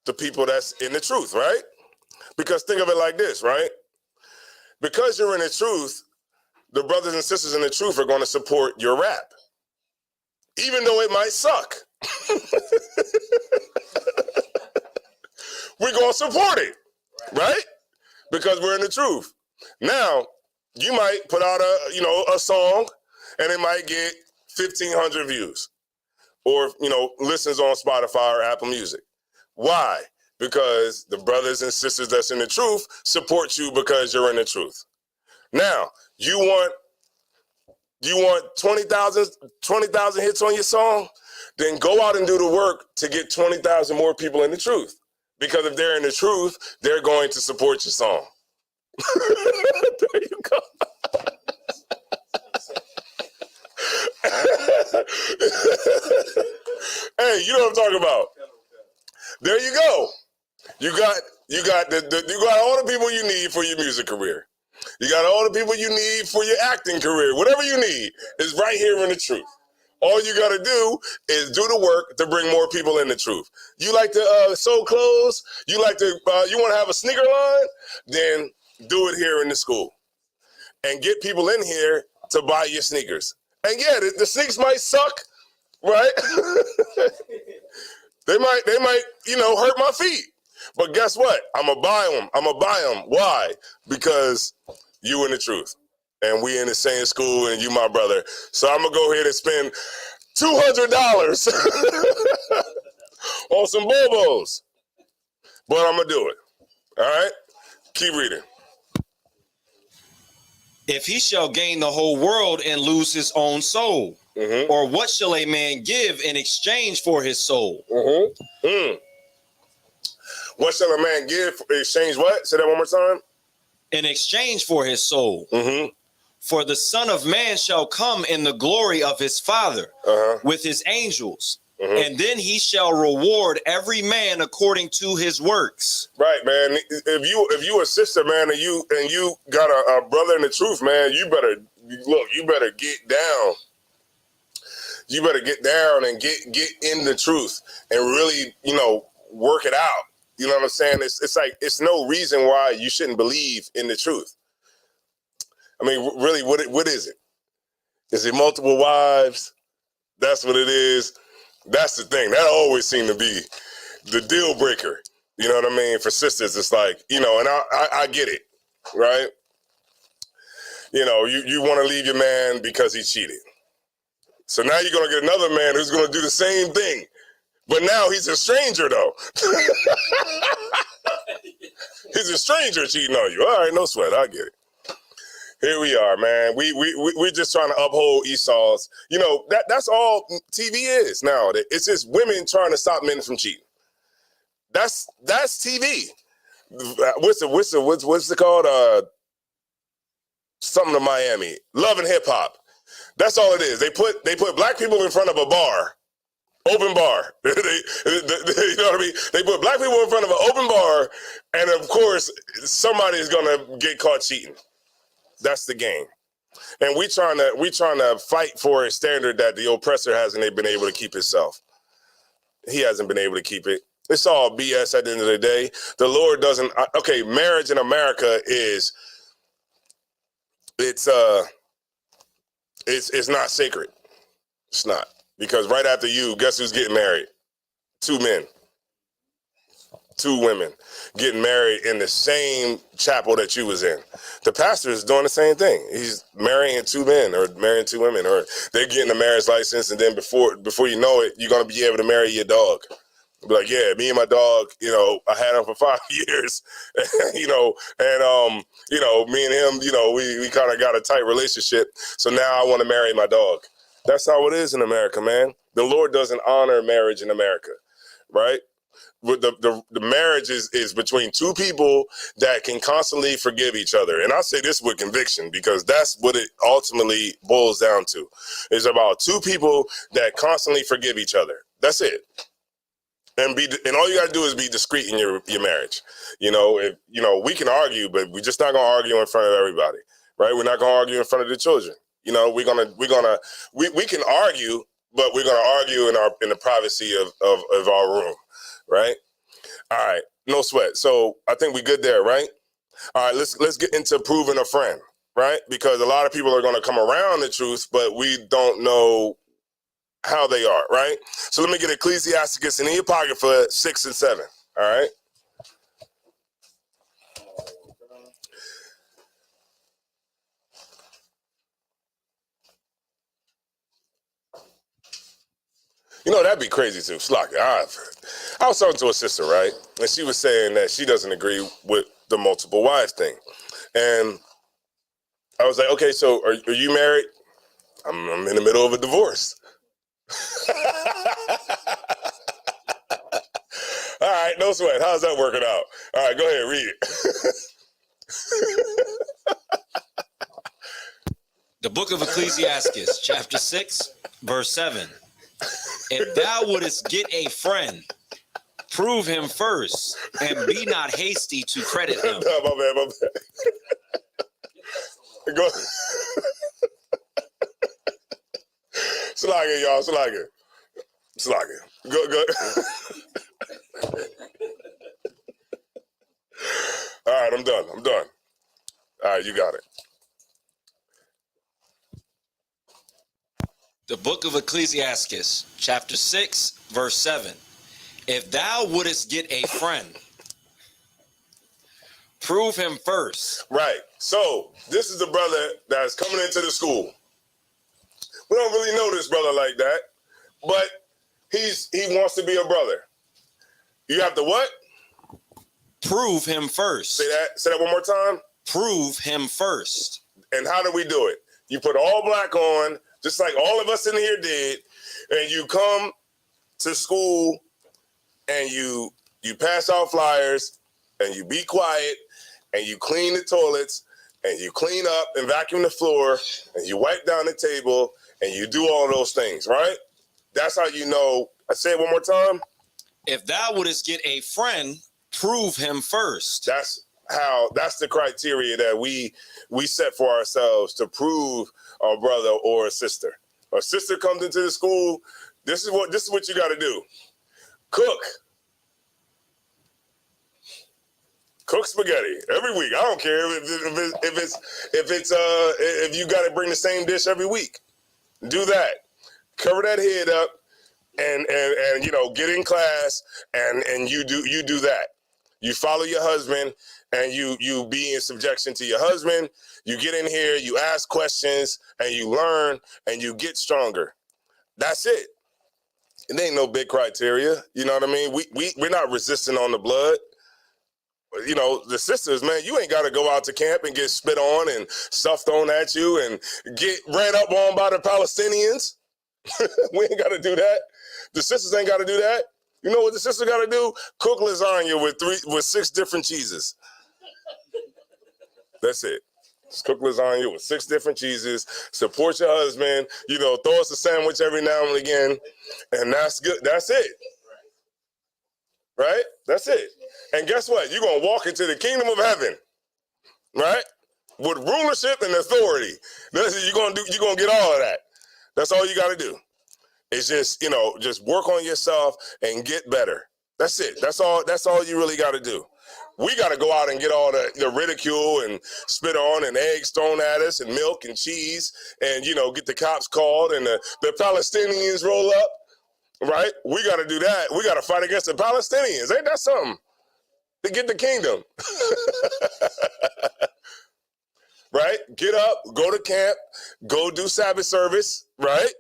the people that's in the truth, right? Because think of it like this, right? Because you're in the truth, the brothers and sisters in the truth are going to support your rap, even though it might suck. We're going to support it, right? Because we're in the truth. Now, you might put out a song and it might get 1,500 views or, listens on Spotify or Apple Music. Why? Because the brothers and sisters that's in the truth support you because you're in the truth. Now, you want 20,000 hits on your song? Then go out and do the work to get 20,000 more people in the truth. Because if they're in the truth, they're going to support your song. There you go. Hey, you know what I'm talking about. There you go. You got all the people you need for your music career. You got all the people you need for your acting career. Whatever you need is right here in the truth. All you got to do is do the work to bring more people in the truth. You like to sew clothes? You want to have a sneaker line? Then do it here in the school. And get people in here to buy your sneakers. And yeah, the sneakers might suck, right? They might, hurt my feet. But guess what? I'm going to buy them. Why? Because you in the truth. And we in the same school and you my brother. So I'm going to go ahead and spend $200 on some Bobos. But I'm going to do it. All right? Keep reading. If he shall gain the whole world and lose his own soul, or what shall a man give in exchange for his soul? What shall a man give in exchange what? Say that one more time. In exchange for his soul. For the Son of Man shall come in the glory of his Father with his angels. And then he shall reward every man according to his works. Right, man. If you a sister, man, and you got a brother in the truth, man, you better get down. You better get down and get in the truth and really, work it out. You know what I'm saying? It's no reason why you shouldn't believe in the truth. I mean, really, what is it? Is it multiple wives? That's what it is. That's the thing. That always seemed to be the deal breaker. You know what I mean? For sisters, it's like, and I get it, right? You want to leave your man because he cheated. So now you're going to get another man who's going to do the same thing. But now he's a stranger, though. He's a stranger cheating on you. All right, no sweat. I get it. Here we are, man. We're just trying to uphold Esau's. You know, that's all TV is now. It's just women trying to stop men from cheating. That's TV. What's it called? Something to Miami. Love and Hip Hop. That's all it is. They put black people in front of a bar, open bar. You know what I mean? They put black people in front of an open bar, and of course, somebody is gonna get caught cheating. That's the game. And we trying to fight for a standard that the oppressor hasn't been able to keep himself. He hasn't been able to keep it. It's all BS at the end of the day. The Lord doesn't. Okay, marriage in America it's not sacred. It's not, because right after you, guess who's getting married? 2 men, 2 women getting married in the same chapel that you was in. The pastor is doing the same thing. He's marrying 2 men or marrying 2 women, or they're getting a marriage license, and then before you know it, you're gonna be able to marry your dog. Be like, yeah, me and my dog, you know, I had him for 5 years, you know, and you know, me and him, you know, we kind of got a tight relationship. So now I want to marry my dog. That's how it is in America, man. The Lord doesn't honor marriage in America, right? The marriage is between 2 people that can constantly forgive each other. And I say this with conviction, because that's what it ultimately boils down to. It's about 2 people that constantly forgive each other. That's it. And all you gotta do is be discreet in your marriage. You know, we can argue, but we're just not gonna argue in front of everybody, right? We're not gonna argue in front of the children. You know, we can argue, but we're gonna argue in the privacy of our room, right? All right, no sweat. So I think we good there, right? All right, let's get into proving a friend, right? Because a lot of people are gonna come around the truth, but we don't know how they are, right? So let me get Ecclesiasticus in your pocket for 6 and 7. All right. You know, that'd be crazy too. Slocky. I was talking to a sister, right? And she was saying that she doesn't agree with the multiple wives thing. And I was like, okay, so are you married? I'm in the middle of a divorce. All right, no sweat. How's that working out? All right, go ahead, read it. The book of Ecclesiastes, chapter 6, verse 7. If thou wouldest get a friend, prove him first, and be not hasty to credit him. No, my bad. Go. Slagger, y'all, slagger. Go. All right, I'm done. All right, you got it. The book of Ecclesiastes, chapter 6, verse 7. If thou wouldest get a friend, prove him first. Right. So this is the brother that's coming into the school. We don't really know this brother like that, but he wants to be a brother. You have to what? Prove him first. Say that one more time. Prove him first. And how do we do it? You put all black on, just like all of us in here did, and you come to school and you pass out flyers and you be quiet and you clean the toilets and you clean up and vacuum the floor and you wipe down the table and you do all those things, right? That's how you know. I say it one more time. If thou wouldest get a friend, prove him first. That's the criteria that we set for ourselves to prove our brother or a sister. A sister comes into the school. This is what you got to do. Cook spaghetti every week. I don't care if you got to bring the same dish every week. Do that. Cover that head up, and you know, get in class, and you do that. You follow your husband, and you be in subjection to your husband. You get in here, you ask questions, and you learn, and you get stronger. That's it. It ain't no big criteria. You know what I mean? We're not resisting on the blood. you know, the sisters, man, you ain't got to go out to camp and get spit on and stuff thrown at you and get ran up on by the Palestinians. We ain't got to do that. The sisters ain't got to do that. You know what the sisters got to do? Cook lasagna with 6 different cheeses. That's it. Just cook lasagna with 6 different cheeses. Support your husband. You know, throw us a sandwich every now and again, and that's good. That's it. Right? That's it. And guess what? You're gonna walk into the kingdom of heaven, right? With rulership and authority. You're gonna get all of that. That's all you got to do. It's just, you know, just work on yourself and get better. That's it. That's all you really got to do. We got to go out and get all the ridicule and spit on and eggs thrown at us and milk and cheese and, you know, get the cops called and the Palestinians roll up, right? We got to do that. We got to fight against the Palestinians. Ain't that something? To get the kingdom. Right? Get up, go to camp, go do Sabbath service, right?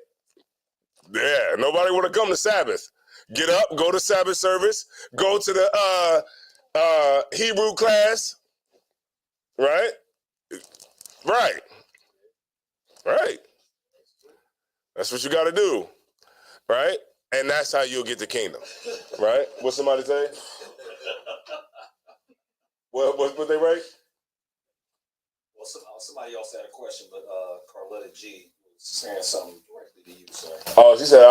Yeah, nobody want to come to Sabbath. Get up, go to Sabbath service, go to the Hebrew class, right? Right. Right. That's what you got to do, right? And that's how you'll get the kingdom, right? What somebody say? What they write? Well, somebody else had a question, but Carletta G was saying something directly to you, sir. Oh, she said,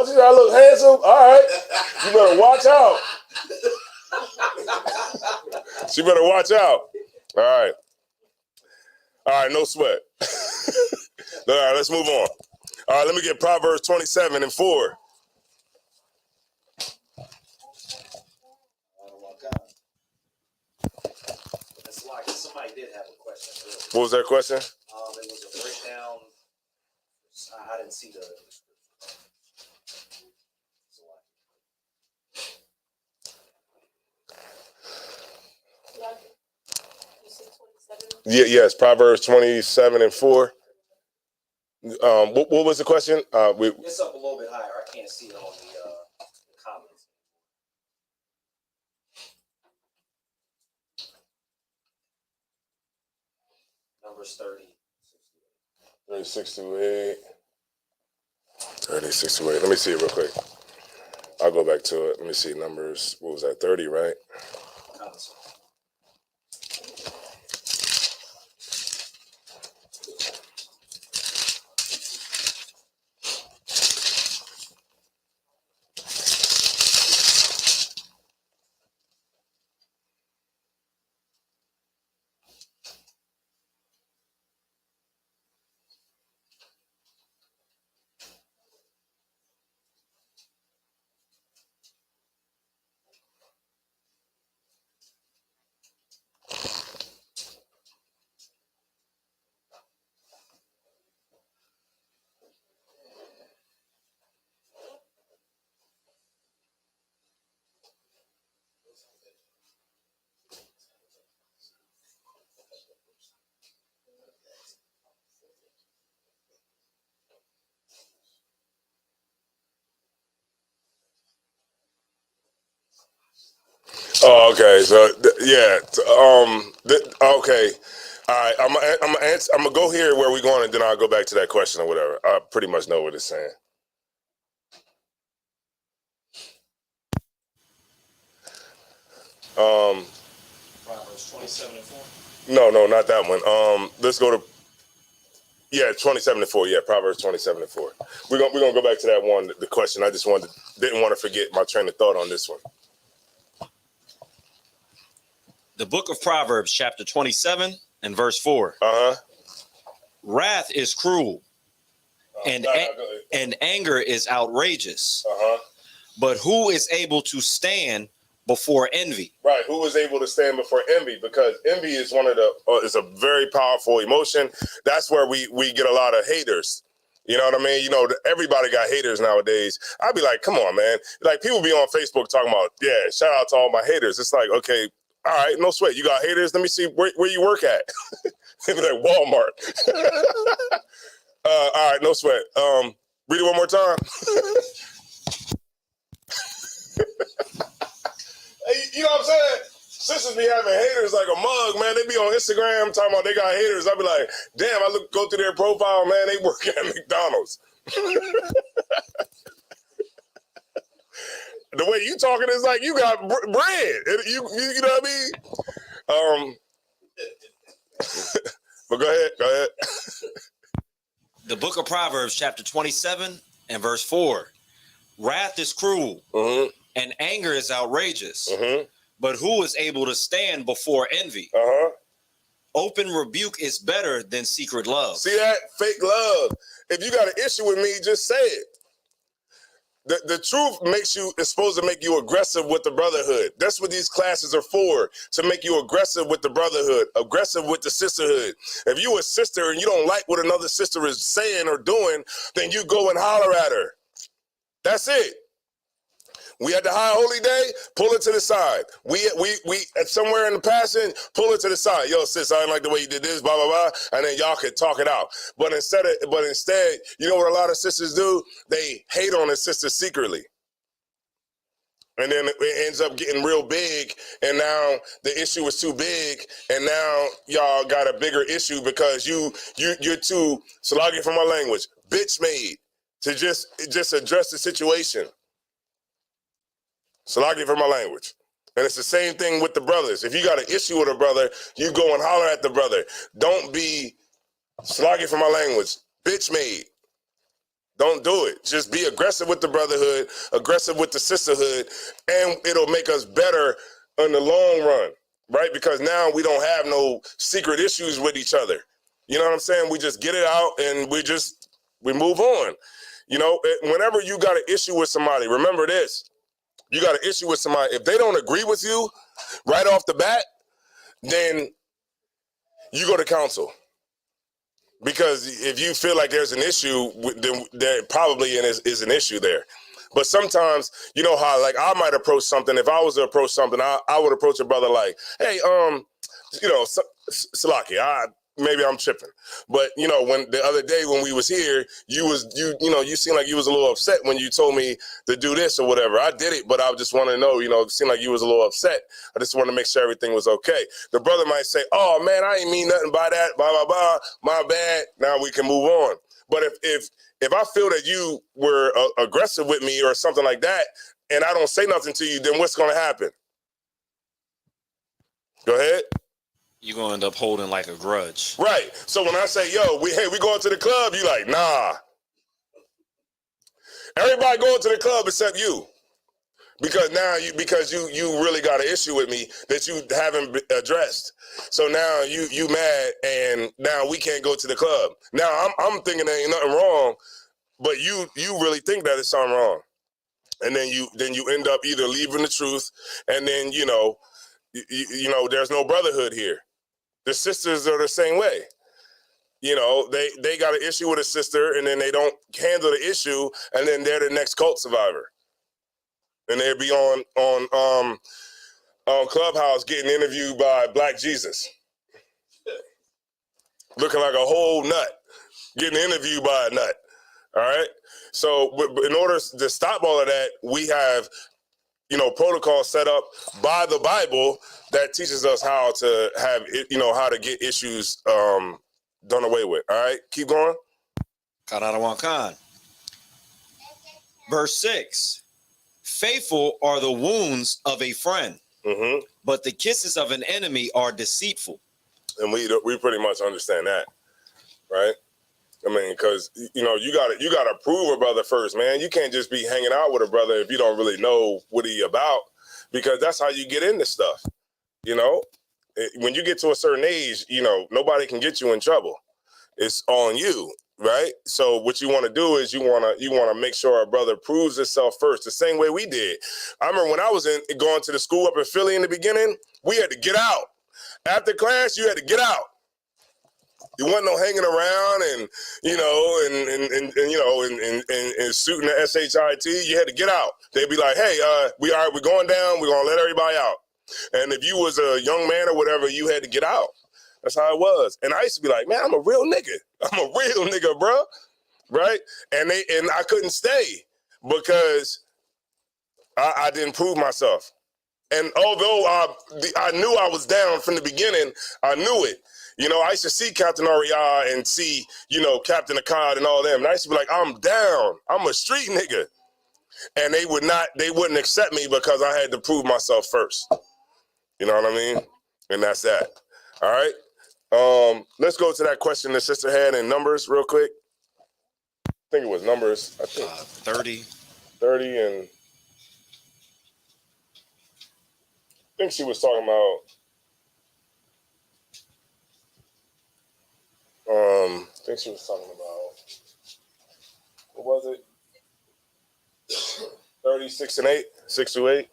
she said, I look handsome. All right. You better watch out. She better watch out. All right. All right, no sweat. All right, let's move on. All right, let me get Proverbs 27 and 4. It's like somebody did have a question. Really. What was that question? It was a breakdown. I didn't see the description. 27? Yes, Proverbs 27 and 4. What was the question? It's up a little bit higher. I can't see it on the comments. Numbers 30. 36 to 8. 36 to 8. Let me see it real quick. I'll go back to it. Let me see numbers. What was that? 30, right? Oh, okay. So okay. All right. I'm gonna go here where we're going, and then I'll go back to that question or whatever. I pretty much know what it's saying. Proverbs 27 and 4. No, not that one. Let's go to 27 and 4. Yeah, Proverbs 27 and 4. We're gonna go back to that one. The question. I just didn't want to forget my train of thought on this one. The book of Proverbs, chapter 27 and verse 4. Wrath is cruel, and anger is outrageous. But who is able to stand before envy? Right. Who is able to stand before envy? Because envy is is a very powerful emotion. That's where we get a lot of haters. You know what I mean? You know, everybody got haters nowadays. I'd be like, come on, man. Like, people be on Facebook talking about, yeah, shout out to all my haters. It's like, okay, all right, no sweat. You got haters? Let me see where you work at. They be like, Walmart. All right, no sweat. Read it one more time. You know what I'm saying? sisters be having haters like a mug, man. They be on Instagram talking about they got haters. I be like, damn, go through their profile, man. They work at McDonald's. The way you talking is like you got bread. You know what I mean? But go ahead. The book of Proverbs, chapter 27 and verse 4. Wrath is cruel, and anger is outrageous. But who is able to stand before envy? Open rebuke is better than secret love. See that? Fake love. If you got an issue with me, just say it. The truth is supposed to make you aggressive with the brotherhood. That's what these classes are for, to make you aggressive with the brotherhood, aggressive with the sisterhood. If you a sister and you don't like what another sister is saying or doing, then you go and holler at her. That's it. We at the high holy day, pull it to the side. We at somewhere in the passing, pull it to the side. Yo, sis, I didn't like the way you did this, blah, blah, blah. And then y'all could talk it out. But instead, you know what a lot of sisters do? They hate on a sister secretly. And then it ends up getting real big, and now the issue is too big, and now y'all got a bigger issue because you're too, salagi for my language, bitch made to just address the situation. Salagi for my language. And it's the same thing with the brothers. If you got an issue with a brother, you go and holler at the brother. Don't be, salagi for my language, bitch made. Don't do it. Just be aggressive with the brotherhood, aggressive with the sisterhood, and it'll make us better in the long run, right? Because now we don't have no secret issues with each other. You know what I'm saying? We just get it out and we move on. You know, whenever you got an issue with somebody, remember this. You got an issue with somebody. If they don't agree with you right off the bat, then you go to counsel. Because if you feel like there's an issue, then there probably is an issue there. But sometimes, you know how, like, I might approach something. If I was to approach something, I would approach a brother like, hey, you know, Salaki, maybe I'm tripping. But, you know, when the other day when we was here, you seemed like you was a little upset when you told me to do this or whatever. I did it, but I just want to know, you know, it seemed like you was a little upset. I just want to make sure everything was okay. The brother might say, oh, man, I ain't mean nothing by that, blah, blah, blah, my bad. Now we can move on. But if I feel that you were aggressive with me or something like that, and I don't say nothing to you, then what's going to happen? Go ahead. You're going to end up holding like a grudge. Right. So when I say, yo, we going to the club, you like, nah. Everybody going to the club except you. Because now you really got an issue with me that you haven't addressed. So now you mad, and now we can't go to the club. Now I'm thinking there ain't nothing wrong, but you really think that it's something wrong. And then you end up either leaving the truth, and then you know there's no brotherhood here. The sisters are the same way. You know, they got an issue with a sister, and then they don't handle the issue, and then they're the next cult survivor. And they'd be on Clubhouse getting interviewed by Black Jesus. Looking like a whole nut, getting interviewed by a nut. All right? So in order to stop all of that, we have, you know, protocols set up by the Bible that teaches us how to have, you know, how to get issues done away with. All right, keep going. Kararawankan. Verse 6. Faithful are the wounds of a friend, but the kisses of an enemy are deceitful. And we pretty much understand that, right? I mean, because you know you gotta prove a brother first, man. You can't just be hanging out with a brother if you don't really know what he about, because that's how you get into stuff. You know, when you get to a certain age, you know nobody can get you in trouble. It's on you, right? So what you want to do is you want to make sure our brother proves himself first, the same way we did. I remember when I was going to the school up in Philly in the beginning, we had to get out after class. You had to get out. You wasn't no hanging around and shooting the SHIT. You had to get out. They'd be like, hey, we're going down. We're gonna let everybody out. And if you was a young man or whatever, you had to get out. That's how it was. And I used to be like, man, I'm a real nigga. I'm a real nigga, bro. Right? And I couldn't stay because I didn't prove myself. And although I knew I was down from the beginning, I knew it. You know, I used to see Captain Ariah and see, you know, Captain Akkad and all them. And I used to be like, I'm down. I'm a street nigga. And they wouldn't accept me because I had to prove myself first. You know what I mean? And that's that. All right. Let's go to that question the sister had in Numbers real quick. I think it was Numbers. I think 30. 30 and I think she was talking about I think she was talking about, what was it? 36 and 8, 6 to 8.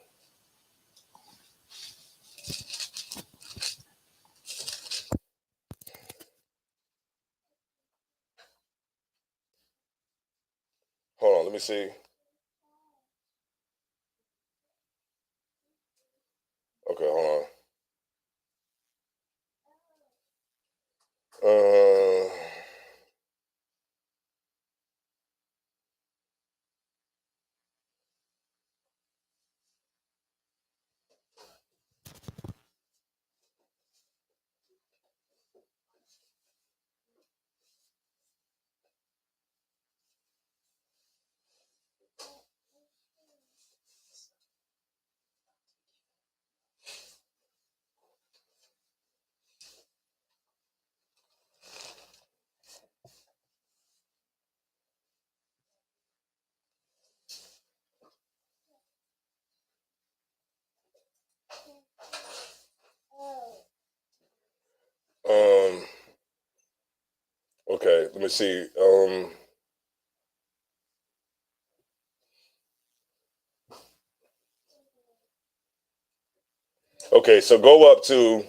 Hold on, let me see. Okay, hold on. Okay, let me see. Okay, so go up to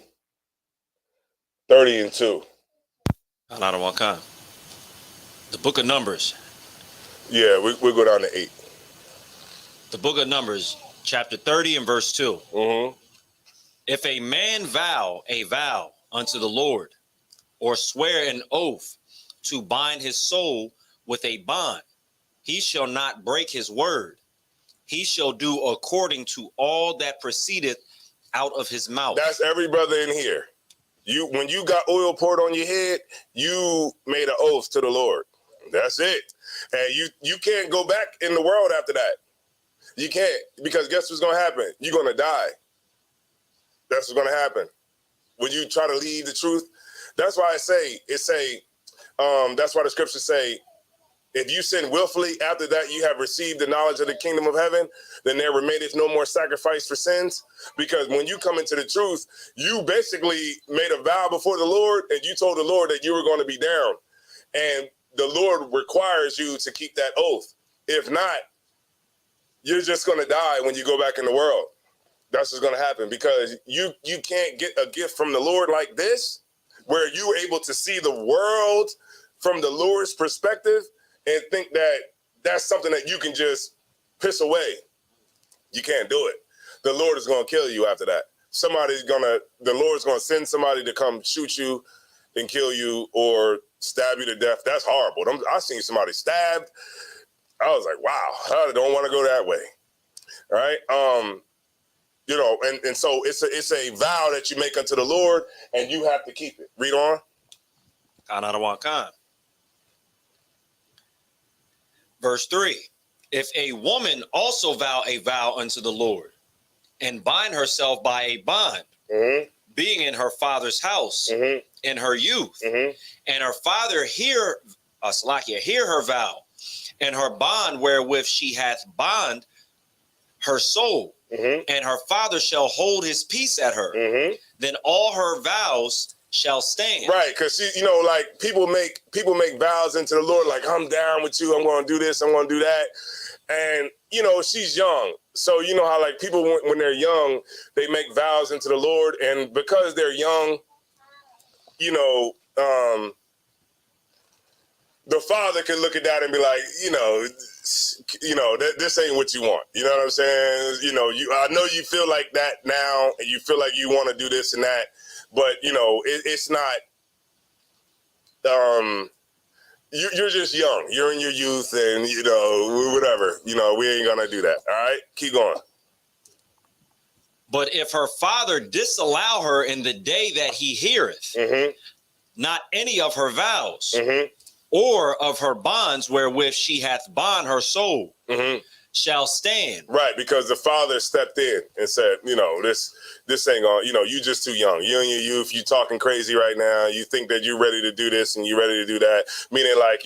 30 and 2. Another one kind. The book of Numbers. Yeah, we go down to 8. The book of Numbers, chapter 30 and verse 2. Mm-hmm. If a man vow a vow unto the Lord, or swear an oath to bind his soul with a bond, he shall not break his word. He shall do according to all that proceedeth out of his mouth. That's every brother in here. When you got oil poured on your head, you made an oath to the Lord. That's it. And you can't go back in the world after that. You can't, because guess what's going to happen? You're going to die. That's what's going to happen. When you try to leave the truth, that's why that's why the scriptures say, if you sin willfully, after that you have received the knowledge of the kingdom of heaven, then there remaineth no more sacrifice for sins. Because when you come into the truth, you basically made a vow before the Lord, and you told the Lord that you were going to be down. And the Lord requires you to keep that oath. If not, you're just going to die when you go back in the world. That's what's going to happen, because you can't get a gift from the Lord like this, where you're able to see the world from the Lord's perspective and think that that's something that you can just piss away. You can't do it. The Lord is going to kill you after that. The Lord's going to send somebody to come shoot you and kill you or stab you to death. That's horrible. I seen somebody stabbed. I was like, wow, I don't want to go that way. All right. You know, and so it's a vow that you make unto the Lord, and you have to keep it. Read on. Verse 3. If a woman also vow a vow unto the Lord, and bind herself by a bond, being in her father's house in her youth, and her father hear her vow, and her bond wherewith she hath bond her soul, and her father shall hold his peace at her, then all her vows shall stand. Right, because like people make vows into the Lord, like, I'm down with you, I'm going to do this, I'm going to do that, and she's young, so you know how like people when they're young, they make vows into the Lord, and because they're young, the father can look at that and be like, this ain't what you want. You know what I'm saying? I know you feel like that now, and you feel like you want to do this and that, but it's not. You're just young. You're in your youth, and whatever. We ain't gonna do that. All right, keep going. But if her father disallow her in the day that he heareth, not any of her vows, or of her bonds wherewith she hath bond her soul, shall stand. Right, because the father stepped in and said, you know, this ain't going, you know, you just too young. You in your youth, you talking crazy right now. You think that you're ready to do this and you're ready to do that. Meaning like,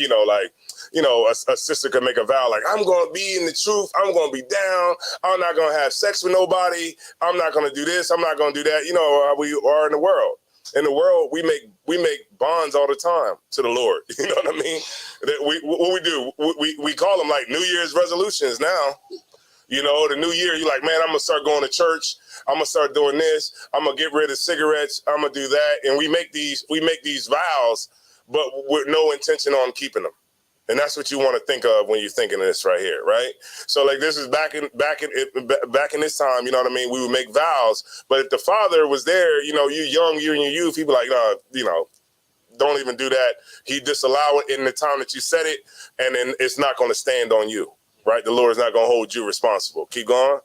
a sister could make a vow like, I'm going to be in the truth. I'm going to be down. I'm not going to have sex with nobody. I'm not going to do this. I'm not going to do that. You know, we are in the world. In the world, we make bonds all the time to the Lord. You know what I mean? What we do, we call them like New Year's resolutions now. You know, the new year, you're like, man, I'm going to start going to church. I'm going to start doing this. I'm going to get rid of cigarettes. I'm going to do that. And we make these vows, but with no intention on keeping them. And that's what you want to think of when you're thinking of this right here, right? So like this is back in this time, you know what I mean? We would make vows, but if the father was there, you know, you young, you're in your youth, he'd be like, no, you know, don't even do that. He disallow it in the time that you said it, and then it's not going to stand on you, right? The Lord is not going to hold you responsible. Keep going.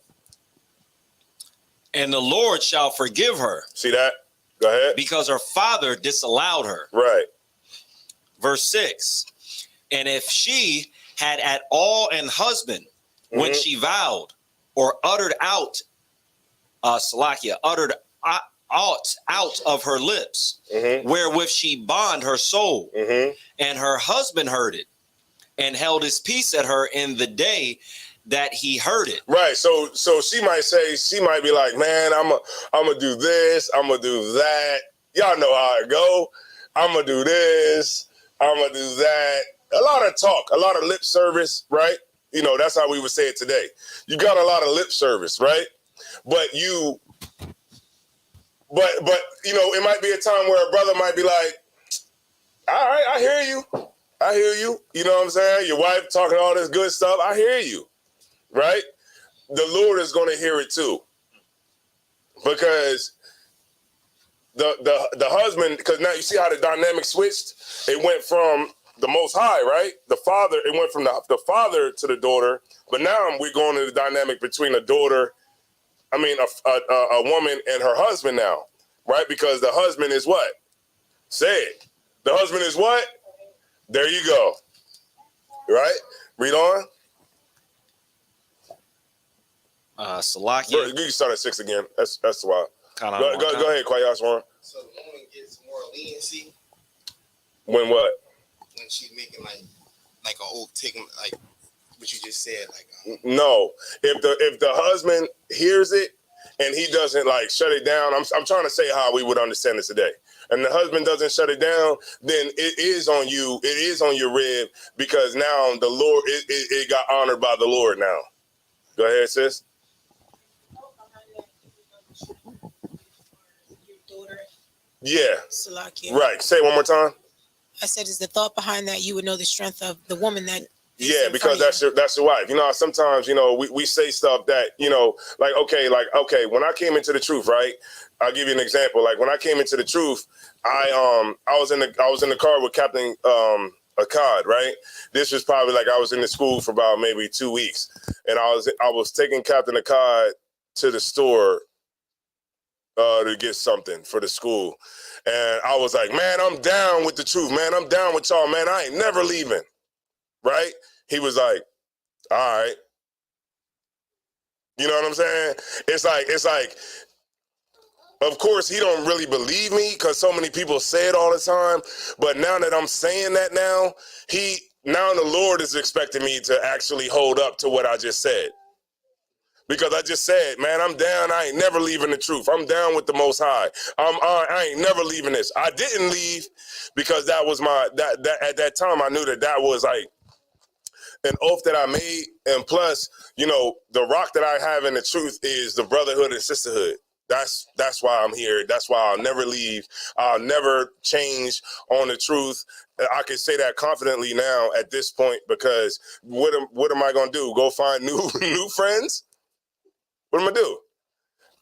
And the Lord shall forgive her. See that? Go ahead. Because her father disallowed her. Right. Verse 6. And if she had at all an husband when she vowed or uttered out, uttered out of her lips, wherewith she bond her soul, and her husband heard it, and held his peace at her in the day that he heard it. Right. So she might be like, man, I'm gonna do this, I'm gonna do that. Y'all know how it go. I'm gonna do this, I'm gonna do that. A lot of talk, a lot of lip service, right? You know, that's how we would say it today. You got a lot of lip service, right? But you know, it might be a time where a brother might be like, all right, I hear you. You know what I'm saying? Your wife talking all this good stuff. I hear you, right? The Lord is going to hear it too. Because the husband, because now you see how the dynamic switched? It went from the Most High, right? The father, it went from the father to the daughter, but now we're going to the dynamic between a woman and her husband now, right? Because the husband is what? Say it. The husband is what? There you go. Right? Read on. Salakia. Bro, you can start at 6 again. That's why. Go ahead, Kwayas one. So the woman gets more leniency When what? when she's making like an old taking like what you just said, like No. If the husband hears it and he doesn't like shut it down, I'm trying to say how we would understand it today. And the husband doesn't shut it down, then it is on you. It is on your rib because now the Lord it got honored by the Lord now. Go ahead, sis. Yeah. Salakia. Right. Say it one more time. I said, is the thought behind that you would know the strength of the woman that? Yeah, because that's your wife. You know, sometimes, you know, we say stuff that, you know, like, okay, when I came into the truth, right? I'll give you an example. Like when I came into the truth, I was in the car with Captain Akkad, right? This was probably like I was in the school for about maybe 2 weeks. And I was taking Captain Akkad to the store to get something for the school. And I was like, man, I'm down with the truth, man. I'm down with y'all, man. I ain't never leaving. Right? He was like, all right. You know what I'm saying? It's like, of course, he don't really believe me because so many people say it all the time. But now that I'm saying that now the Lord is expecting me to actually hold up to what I just said. Because I just said, man, I'm down. I ain't never leaving the truth. I'm down with the Most High. I ain't never leaving this. I didn't leave because that was that at that time I knew that was like an oath that I made. And plus, you know, the rock that I have in the truth is the brotherhood and sisterhood. That's why I'm here. That's why I'll never leave. I'll never change on the truth. I can say that confidently now at this point because what am I going to do? Go find new friends? What am I do?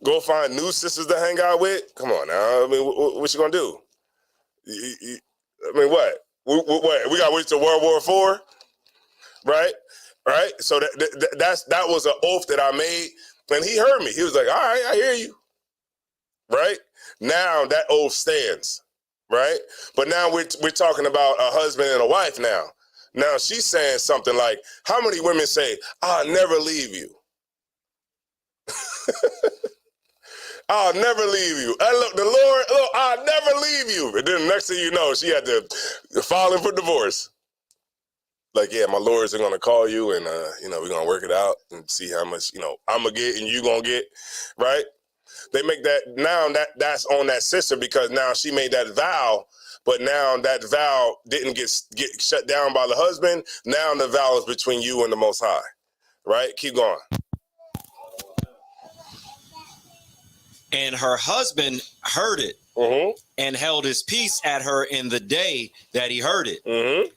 Go find new sisters to hang out with? Come on now. I mean, what you gonna do? I mean, what? We got to wait till World War IV, right? Right. So that was an oath that I made, And he heard me. He was like, all right, I hear you. Right? Now that oath stands. Right? But now we're talking about a husband and a wife now. Now she's saying something like, how many women say, I'll never leave you? I'll never leave you. Look, the Lord, look, I'll never leave you. And then next thing you know, she had to file for divorce. Like, yeah, my lawyers are going to call you and, we're going to work it out and see how much, I'm going to get and you going to get, right? They make that, now that's on that sister because now she made that vow, but now that vow didn't get shut down by the husband. Now the vow is between you and the Most High, right? Keep going. And her husband heard it and held his peace at her in the day that he heard it.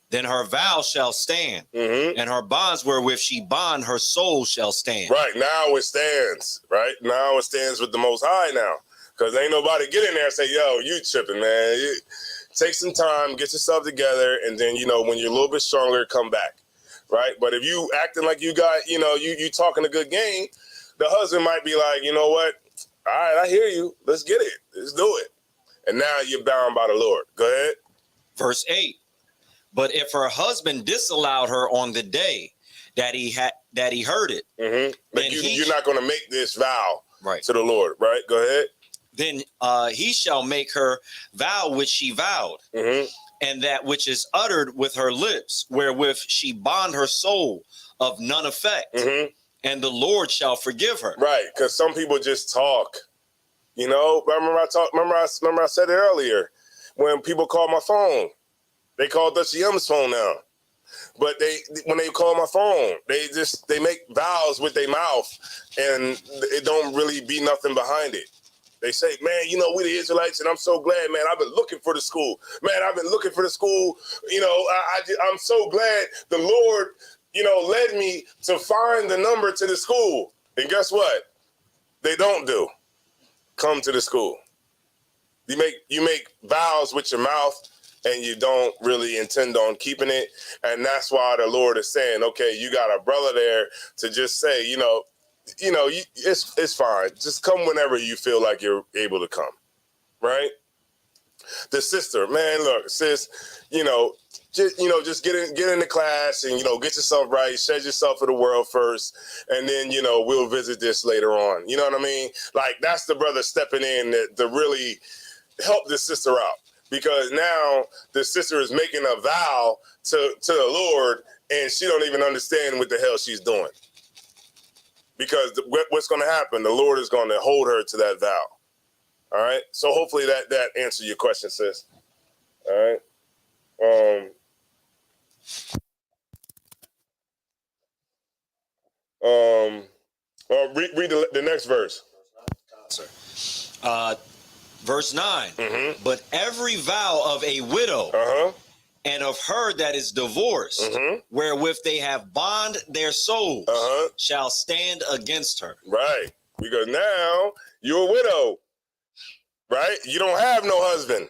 Then her vow shall stand, and her bonds wherewith she bond her soul shall stand. Right, now it stands, right? Now it stands with the Most High now. Because ain't nobody get in there and say, yo, you tripping, man. Take some time, get yourself together, and then, when you're a little bit stronger, come back, right? But if you acting like you got, you talking a good game, the husband might be like, you know what? All right, I hear you. Let's get it. Let's do it. And now you're bound by the Lord. Go ahead. Verse 8. But if her husband disallowed her on the day that he heard it, but you're not going to make this vow to the Lord, right? Go ahead. Then he shall make her vow which she vowed, and that which is uttered with her lips, wherewith she bond her soul of none effect. And the Lord shall forgive her. Right, because some people just talk. Remember I said it earlier. When people call my phone, they call Dutch Yum's phone now. But when they call my phone, they make vows with their mouth, and it don't really be nothing behind it. They say, man, we the Israelites, and I'm so glad, man. I've been looking for the school. Man, I've been looking for the school. I'm so glad the Lord, led me to find the number to the school. And guess what? They don't do. Come to the school. You make vows with your mouth, and you don't really intend on keeping it. And that's why the Lord is saying, okay, you got a brother there to just say, it's fine. Just come whenever you feel like you're able to come, right? The sister, man, look, sis, just get into class and, get yourself right, shed yourself for the world first, and then, we'll visit this later on. You know what I mean? Like, that's the brother stepping in to really help the sister out, because now the sister is making a vow to the Lord, and she don't even understand what the hell she's doing. Because what's going to happen? The Lord is going to hold her to that vow. All right. So hopefully that answers your question, sis. All right. Read the next verse. Verse 9. But every vow of a widow and of her that is divorced, wherewith they have bond their souls, shall stand against her. Right. Because now you're a widow. Right? You don't have no husband.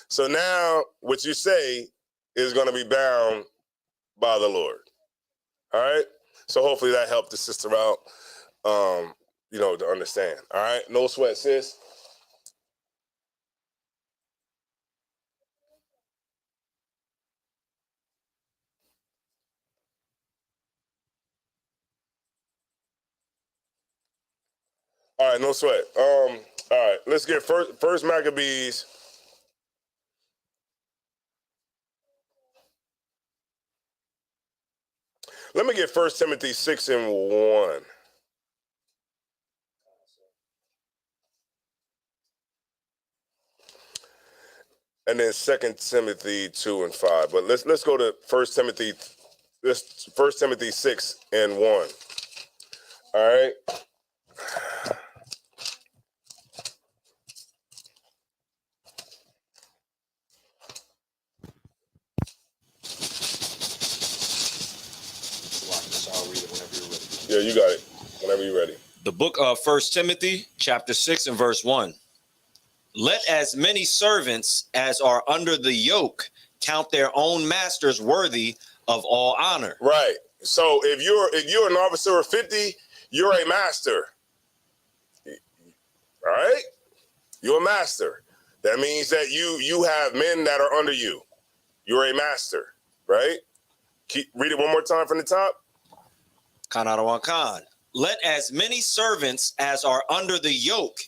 So now what you say is going to be bound by the Lord. All right? So hopefully that helped the sister out, to understand. All right? No sweat, sis. All right, no sweat. All right, let's get first Maccabees. Let me get 1 Timothy 6:1. And then 2 Timothy 2:5. But let's go to 1 Timothy 6:1. All right. Yeah, you got it. Whenever you're ready. The book of 1 Timothy, chapter 6 and verse 1. Let as many servants as are under the yoke count their own masters worthy of all honor. Right. So if you're an officer of 50, you're a master. All right? You're a master. That means that you have men that are under you. You're a master, right? Read it one more time from the top. Kanarawakan. Let as many servants as are under the yoke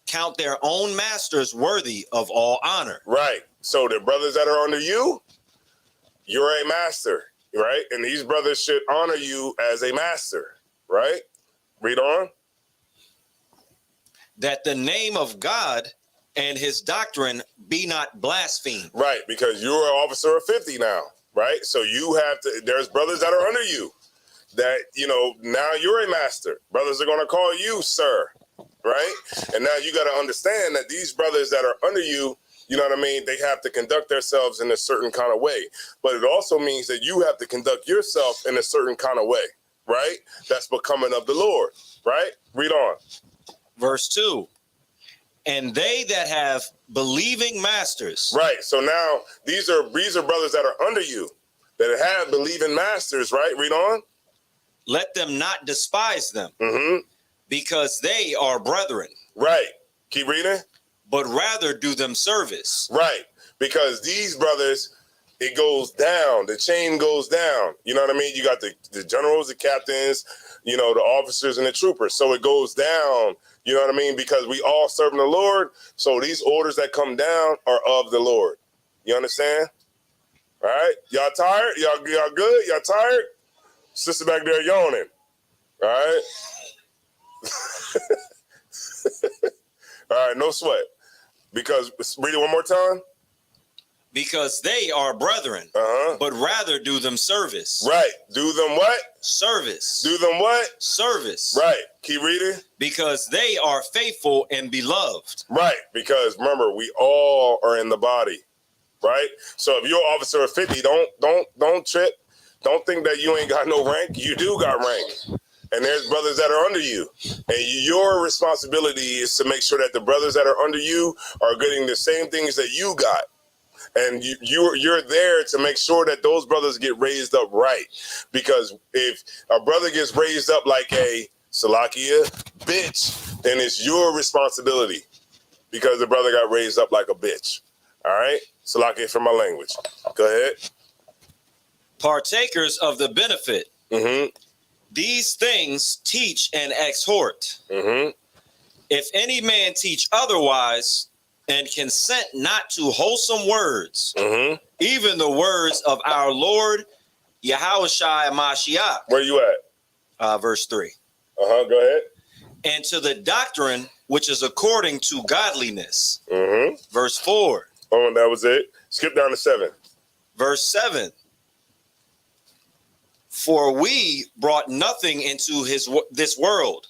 count their own masters worthy of all honor. Right. So the brothers that are under you, you're a master, right? And these brothers should honor you as a master, right? Read on. That the name of God and his doctrine be not blasphemed. Right, because you're an officer of 50 now, right? So you have to, there's brothers that are under you that, now you're a master. Brothers are going to call you sir, right? And now you got to understand that these brothers that are under you, you know what I mean? They have to conduct themselves in a certain kind of way. But it also means that you have to conduct yourself in a certain kind of way, right? That's becoming of the Lord, right? Read on. Verse 2. And they that have believing masters. Right. So now these are brothers that are under you that have believing masters, right? Read on. Let them not despise them, because they are brethren. Right. Keep reading. But rather do them service. Right. Because these brothers, it goes down. The chain goes down. You know what I mean? You got the generals, the captains, the officers and the troopers. So it goes down. You know what I mean? Because we all serving the Lord. So these orders that come down are of the Lord. You understand? All right. Y'all tired? Y'all good? Y'all tired? Sister back there yawning. All right. All right. No sweat. Because, read it one more time. Because they are brethren, but rather do them service. Right. Do them what? Service. Do them what? Service. Right. Keep reading. Because they are faithful and beloved. Right. Because remember, we all are in the body. Right. So if you're an officer of 50, don't trip. Don't think that you ain't got no rank. You do got rank. And there's brothers that are under you. And your responsibility is to make sure that the brothers that are under you are getting the same things that you got. And you're there to make sure that those brothers get raised up right. Because if a brother gets raised up like a Salakia bitch, then it's your responsibility because the brother got raised up like a bitch. All right? Salakia for my language. Go ahead. Partakers of the benefit. These things teach and exhort. If any man teach otherwise, and consent not to wholesome words, even the words of our Lord Yahushua Mashiach. Where you at? Verse 3. Go ahead. And to the doctrine which is according to godliness. Verse 4. Oh, that was it. Skip down to 7. Verse 7. For we brought nothing into this world,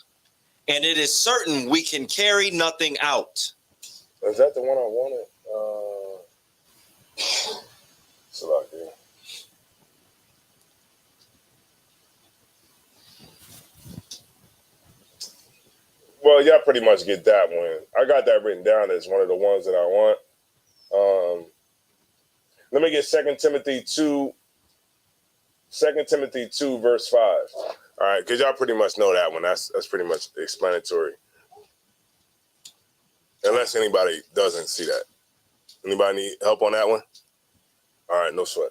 and it is certain we can carry nothing out. Is that the one I wanted? Salakia. Well, y'all pretty much get that one. I got that written down as one of the ones that I want. Let me get 2 Timothy 2 verse 5. All right, because y'all pretty much know that one. That's pretty much explanatory. Unless anybody doesn't see that. Anybody need help on that one? All right, no sweat.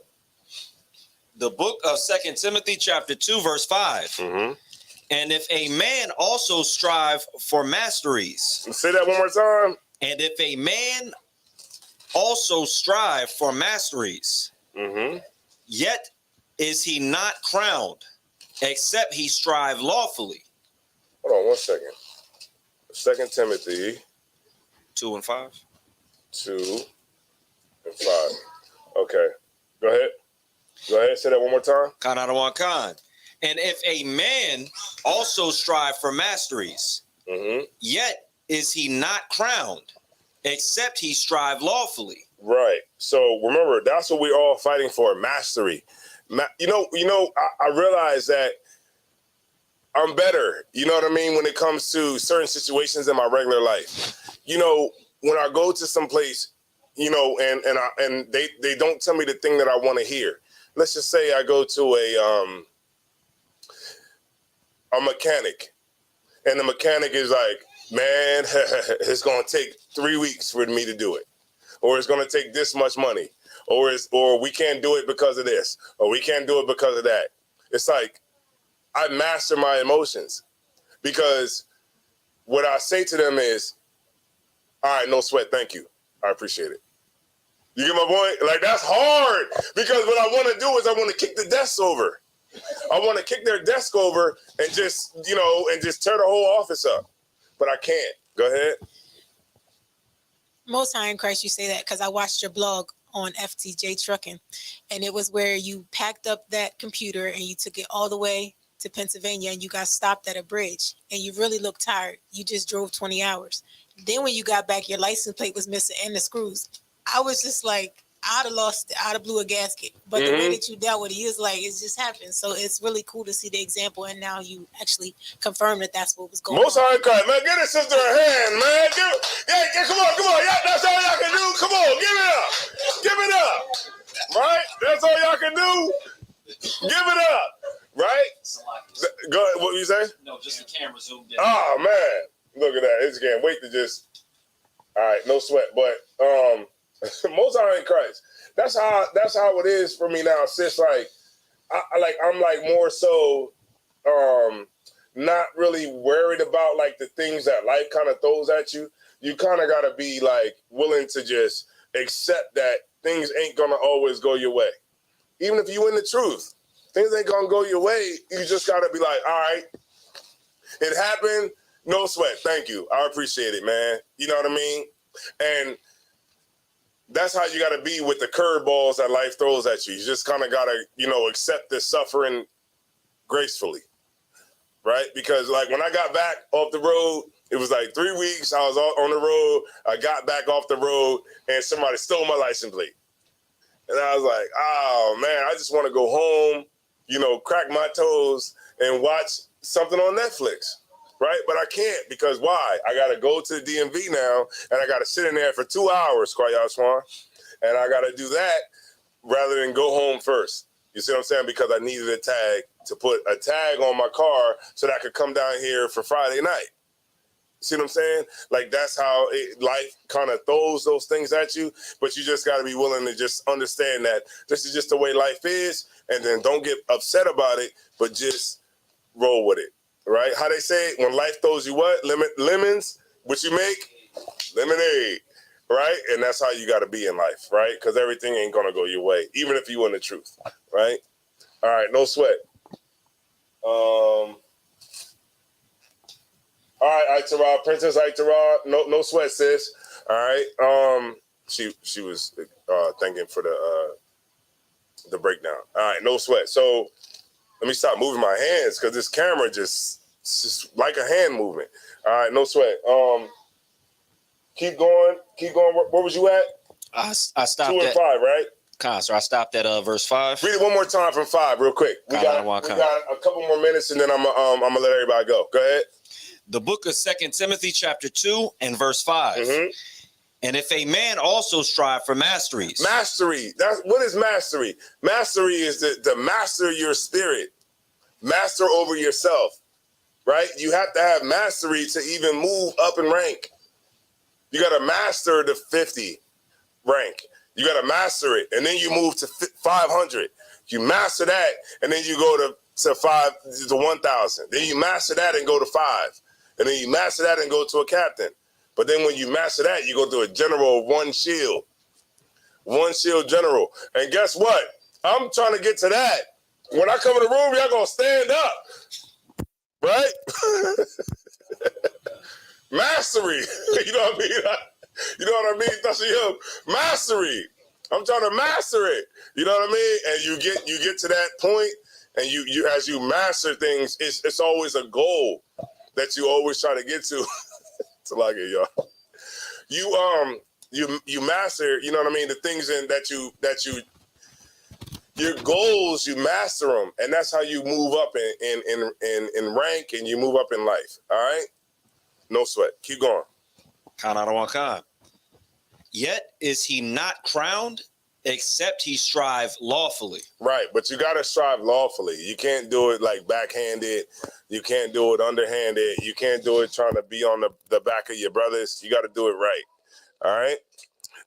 The book of 2 Timothy chapter 2, verse 5. And if a man also strive for masteries. Say that one more time. And if a man also strive for masteries, yet is he not crowned, except he strive lawfully. Hold on 1 second. 2 Timothy 2 and 5. 2 and 5. Okay. Go ahead. Say that one more time. Kanarawakan. And if a man also strive for masteries, yet is he not crowned, except he strive lawfully. Right. So remember, that's what we're all fighting for, mastery. I realize that I'm better, you know what I mean, when it comes to certain situations in my regular life. When I go to some place, and they don't tell me the thing that I want to hear. Let's just say I go to a mechanic and the mechanic is like, man, it's gonna take 3 weeks for me to do it, or it's gonna take this much money, or we can't do it because of this, or we can't do it because of that. It's like I master my emotions, because what I say to them is, all right, no sweat, thank you, I appreciate it. You get my point? Like, that's hard, because what I want to do is I want to kick the desks over. I want to kick their desk over and just, and just tear the whole office up. But I can't. Go ahead. Most High in Christ, you say that because I watched your blog on FTJ Trucking, and it was where you packed up that computer and you took it all the way to Pennsylvania, and you got stopped at a bridge, and you really looked tired. You just drove 20 hours. Then when you got back, your license plate was missing and the screws. I was just like, I'd have blew a gasket. But the way that you dealt with it, is like, it just happened. So it's really cool to see the example, and now you actually confirm that that's what was going on. Most High in Christ, man, give this sister a hand, man. Come on. Yeah, that's all y'all can do. Come on, give it up. Right? That's all y'all can do. Give it up. Right? Go ahead. What you say? No, just the camera zoomed in. Oh, man. Look at that. I just can't wait to just. All right, no sweat. But Most High in Christ. That's how it is for me now. Sis, like I'm like more so not really worried about like the things that life kind of throws at you. You kind of gotta be like willing to just accept that things ain't gonna always go your way. Even if you in the truth, things ain't gonna go your way. You just gotta be like, all right, it happened. No sweat. Thank you. I appreciate it, man. You know what I mean? And that's how you got to be with the curveballs that life throws at you. You just kind of got to, accept the suffering gracefully, right? Because like when I got back off the road, it was like 3 weeks. I was on the road. I got back off the road and somebody stole my license plate. And I was like, oh man, I just want to go home, crack my toes and watch something on Netflix. Right? But I can't, because why? I got to go to the DMV now, and I got to sit in there for 2 hours, Kwaya Swan, and I got to do that rather than go home first. You see what I'm saying? Because I needed a tag to put a tag on my car so that I could come down here for Friday night. See what I'm saying? Like, that's how life kind of throws those things at you, but you just got to be willing to just understand that this is just the way life is, and then don't get upset about it, but just roll with it. Right? How they say, when life throws you what? Lemons, what you make? Lemonade. Right? And that's how you got to be in life, right? Because everything ain't going to go your way, even if you want the truth, right? All right, no sweat. All right, Itara, Princess Itara, no sweat, sis. All right. She was thanking for the breakdown. All right, no sweat. So let me stop moving my hands because this camera just like a hand movement. All right, no sweat. Keep going. Where was you at? I stopped 2 and at 5, right? So I stopped at verse 5. Read it one more time from 5, real quick. We got a couple more minutes, and then I'm gonna let everybody go. Go ahead. The book of 2 Timothy, chapter 2, and verse 5. Mm-hmm. And if a man also strive for masteries. Mastery. What is mastery? Mastery is to master your spirit, master over yourself, right? You have to have mastery to even move up in rank. You got to master the 50 rank. You got to master it, and then you move to 500. You master that, and then you go to 1,000. Then you master that and go to 5, and then you master that and go to a captain. But then when you master that, you go to a general of 1 shield. 1 shield general. And guess what? I'm trying to get to that. When I come in the room, y'all gonna stand up. Right? Mastery. You know what I mean? You know what I mean? That's mastery. I'm trying to master it. You know what I mean? And you get to that point, and you as you master things, it's always a goal that you always try to get to. To like it, y'all. You master, you know what I mean, the things your goals, you master them, and that's how you move up in rank, and you move up in life. All right, no sweat. Keep going. Yet is he not crowned except he strive lawfully. Right, but you got to strive lawfully. You can't do it like backhanded. You can't do it underhanded. You can't do it trying to be on the back of your brothers. You got to do it right. All right?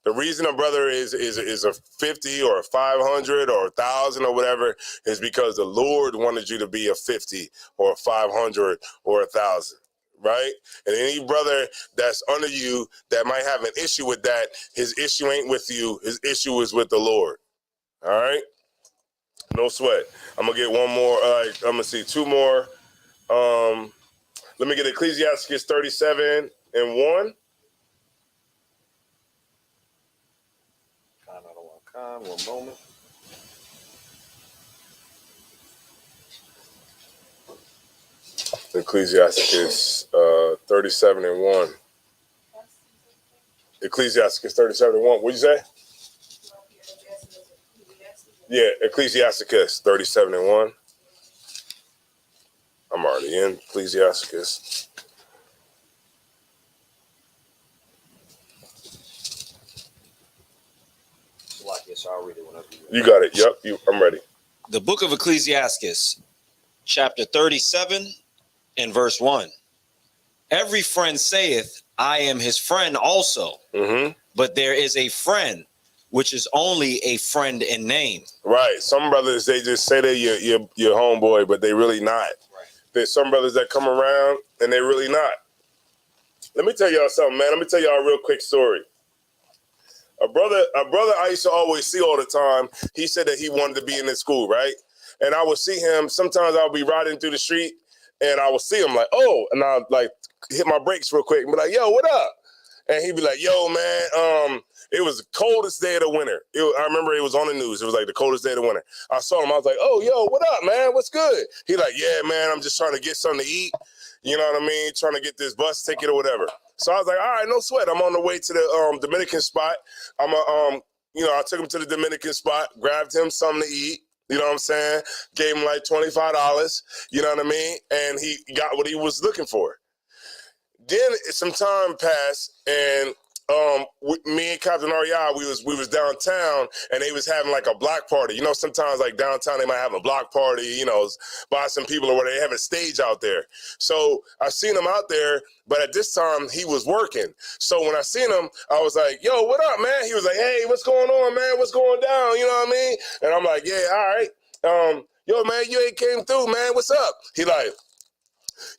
The reason a brother is a 50 or a 500 or 1,000 or whatever is because the Lord wanted you to be a 50 or a 500 or 1,000, right? And any brother that's under you that might have an issue with that, his issue ain't with you. His issue is with the Lord. All right? No sweat. I'm going to get one more. I'm going to see two more. Let me get Ecclesiastes 37:1. One moment. Ecclesiastes 37:1. Ecclesiastes 37:1. What'd you say? Yeah, Ecclesiastes 37:1. I'm already in Ecclesiastes. Yes, I'll read it whenever you got it. Yep, I'm ready. The book of Ecclesiastes, chapter 37 and verse 1. Every friend saith, I am his friend also. Mm-hmm. But there is a friend which is only a friend in name. Right. Some brothers, they just say they're your homeboy, but they really not. Right. There's some brothers that come around and they really not. Let me tell y'all something, man. Let me tell y'all a real quick story. A brother I used to always see all the time, he said that he wanted to be in this school, right? And I would see him, sometimes I'll be riding through the street and I would see him like, oh, and I'll like hit my brakes real quick and be like, yo, what up? And he'd be like, yo, man, it was the coldest day of the winter. I remember it was on the news. It was like the coldest day of the winter. I saw him. I was like, oh, yo, what up, man? What's good? He like, yeah, man, I'm just trying to get something to eat. You know what I mean? Trying to get this bus ticket or whatever. So I was like, all right, no sweat. I'm on the way to the Dominican spot. I took him to the Dominican spot, grabbed him something to eat. You know what I'm saying? Gave him like $25. You know what I mean? And he got what he was looking for. Then some time passed, and me and Captain Ariel, we was downtown, and they was having like a block party. You know, sometimes like downtown they might have a block party, you know, by some people or where they have a stage out there. So I seen him out there, but at this time he was working. So when I seen him, I was like, yo, what up, man? He was like, hey, what's going on, man? What's going down? You know what I mean? And I'm like, yeah, all right. Yo, man, you ain't came through, man. What's up? He like,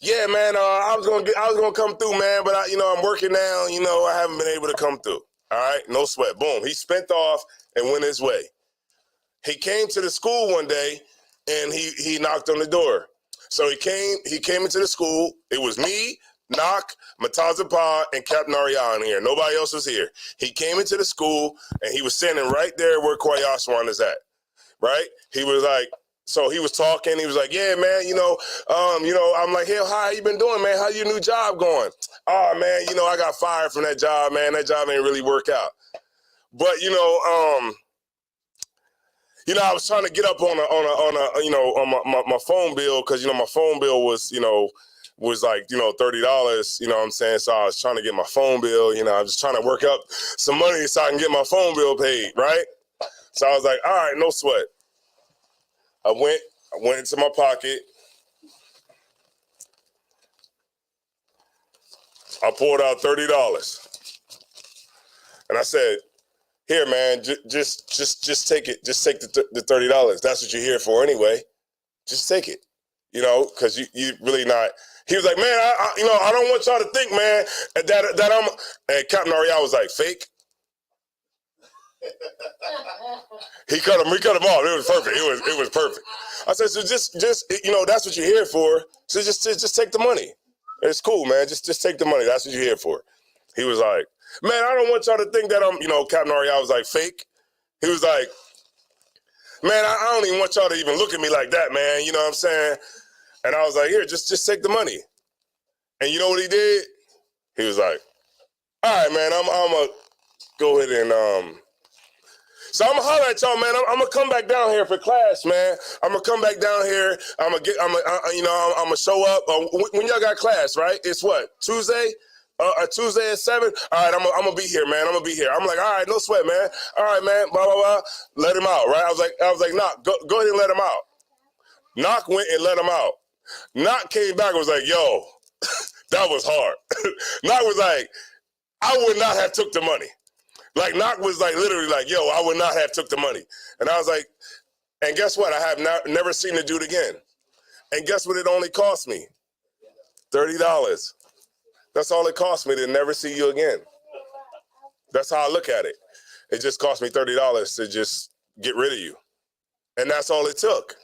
yeah, man, I was gonna come through, man, but I'm working now. You know, I haven't been able to come through. All right, no sweat. Boom. He spent off and went his way. He came to the school one day, and he knocked on the door. So he came into the school. It was me, Knock, Matazapa, and Captain Ariel in here. Nobody else was here. He came into the school, and he was standing right there where Kwayaswan is at. Right? He was like. So he was talking. He was like, yeah, man, I'm like, hey, how you been doing, man? How your new job going? Oh, man, I got fired from that job, man. That job ain't really work out. But, I was trying to get up on my phone bill because, my phone bill was like, $30, you know what I'm saying? So I was trying to get my phone bill, I was just trying to work up some money so I can get my phone bill paid, right? So I was like, all right, no sweat. I went into my pocket. I pulled out $30. And I said, here, man, just take it. Just take the $30. That's what you're here for anyway. Just take it, because you really not. He was like, man, I don't want y'all to think, man, that I'm, and Captain Ariel was like, fake? He cut him off. It was perfect. It was perfect. I said, so just that's what you're here for. So just take the money. It's cool, man. Just take the money. That's what you're here for. He was like, man, I don't want y'all to think that I'm, Captain Ariel was like, fake. He was like, man, I don't even want y'all to even look at me like that, man. You know what I'm saying? And I was like, here, just take the money. And you know what he did? He was like, all right, man, I'm gonna go ahead and So I'm gonna holler at y'all, man. I'm gonna come back down here for class, man. I'm gonna come back down here. I'm gonna show up when y'all got class, right? It's what, Tuesday? A Tuesday at 7? All right, I'm gonna be here, man. I'm gonna be here. I'm like, all right, no sweat, man. All right, man. Blah blah blah. Let him out, right? I was like, Knock, go ahead and let him out. Knock went and let him out. Knock came back and was like, yo, that was hard. Knock was like, I would not have took the money. Like Knock was like literally like, yo, I would not have took the money. And I was like, and guess what? I have never seen the dude again. And guess what? It only cost me $30. That's all it cost me to never see you again. That's how I look at it. It just cost me $30 to just get rid of you. And that's all it took.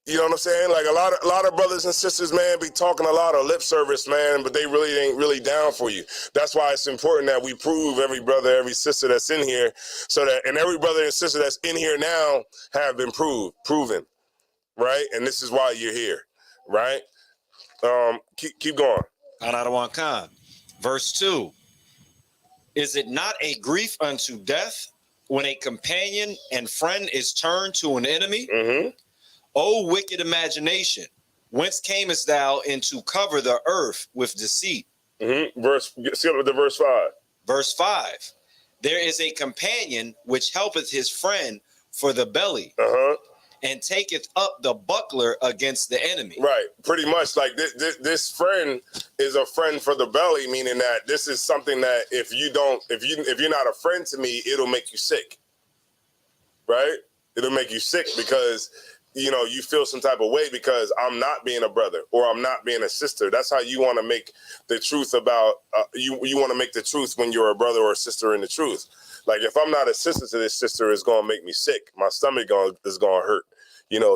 You know what I'm saying? Like a lot of brothers and sisters, man, be talking a lot of lip service, man, but they really ain't really down for you. That's why it's important that we prove every brother, every sister that's in here, so that, and every brother and sister that's in here now have been proven, right? And this is why you're here, right? Keep going. Anadawan Khan. Verse 2. Is it not a grief unto death when a companion and friend is turned to an enemy? Mm-hmm. O wicked imagination, whence camest thou into cover the earth with deceit? Mm-hmm. See up to verse 5. Verse 5. There is a companion which helpeth his friend for the belly, and taketh up the buckler against the enemy. Right, pretty much like this friend is a friend for the belly, meaning that this is something that if you're not a friend to me, it'll make you sick. Right? It'll make you sick because you feel some type of way because I'm not being a brother or I'm not being a sister. That's how you want to make the truth about you want to make the truth when you're a brother or a sister in the truth. Like if I'm not a sister to this sister, it's gonna make me sick. My stomach is gonna hurt.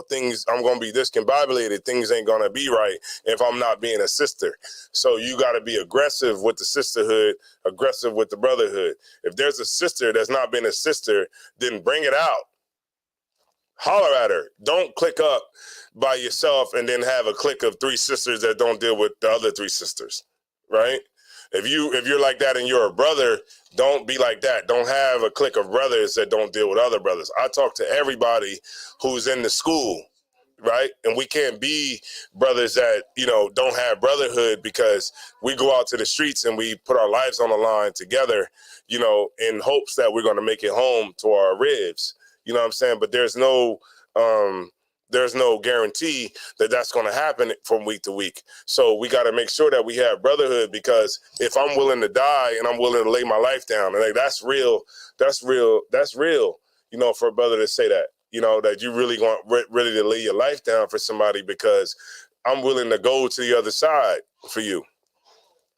Things, I'm gonna be discombobulated. Things ain't gonna be right if I'm not being a sister. So you gotta be aggressive with the sisterhood, aggressive with the brotherhood. If there's a sister that's not been a sister, then bring it out. Holler at her. Don't click up by yourself and then have a clique of 3 sisters that don't deal with the other 3 sisters, right? If you're like that and you're a brother, don't be like that. Don't have a clique of brothers that don't deal with other brothers. I talk to everybody who's in the school, right? And we can't be brothers that, don't have brotherhood because we go out to the streets and we put our lives on the line together, in hopes that we're going to make it home to our ribs. You know what I'm saying? But there's no guarantee that that's going to happen from week to week. So we got to make sure that we have brotherhood, because if I'm willing to die and I'm willing to lay my life down, and that's real, for a brother to say that, that you really ready to lay your life down for somebody because I'm willing to go to the other side for you.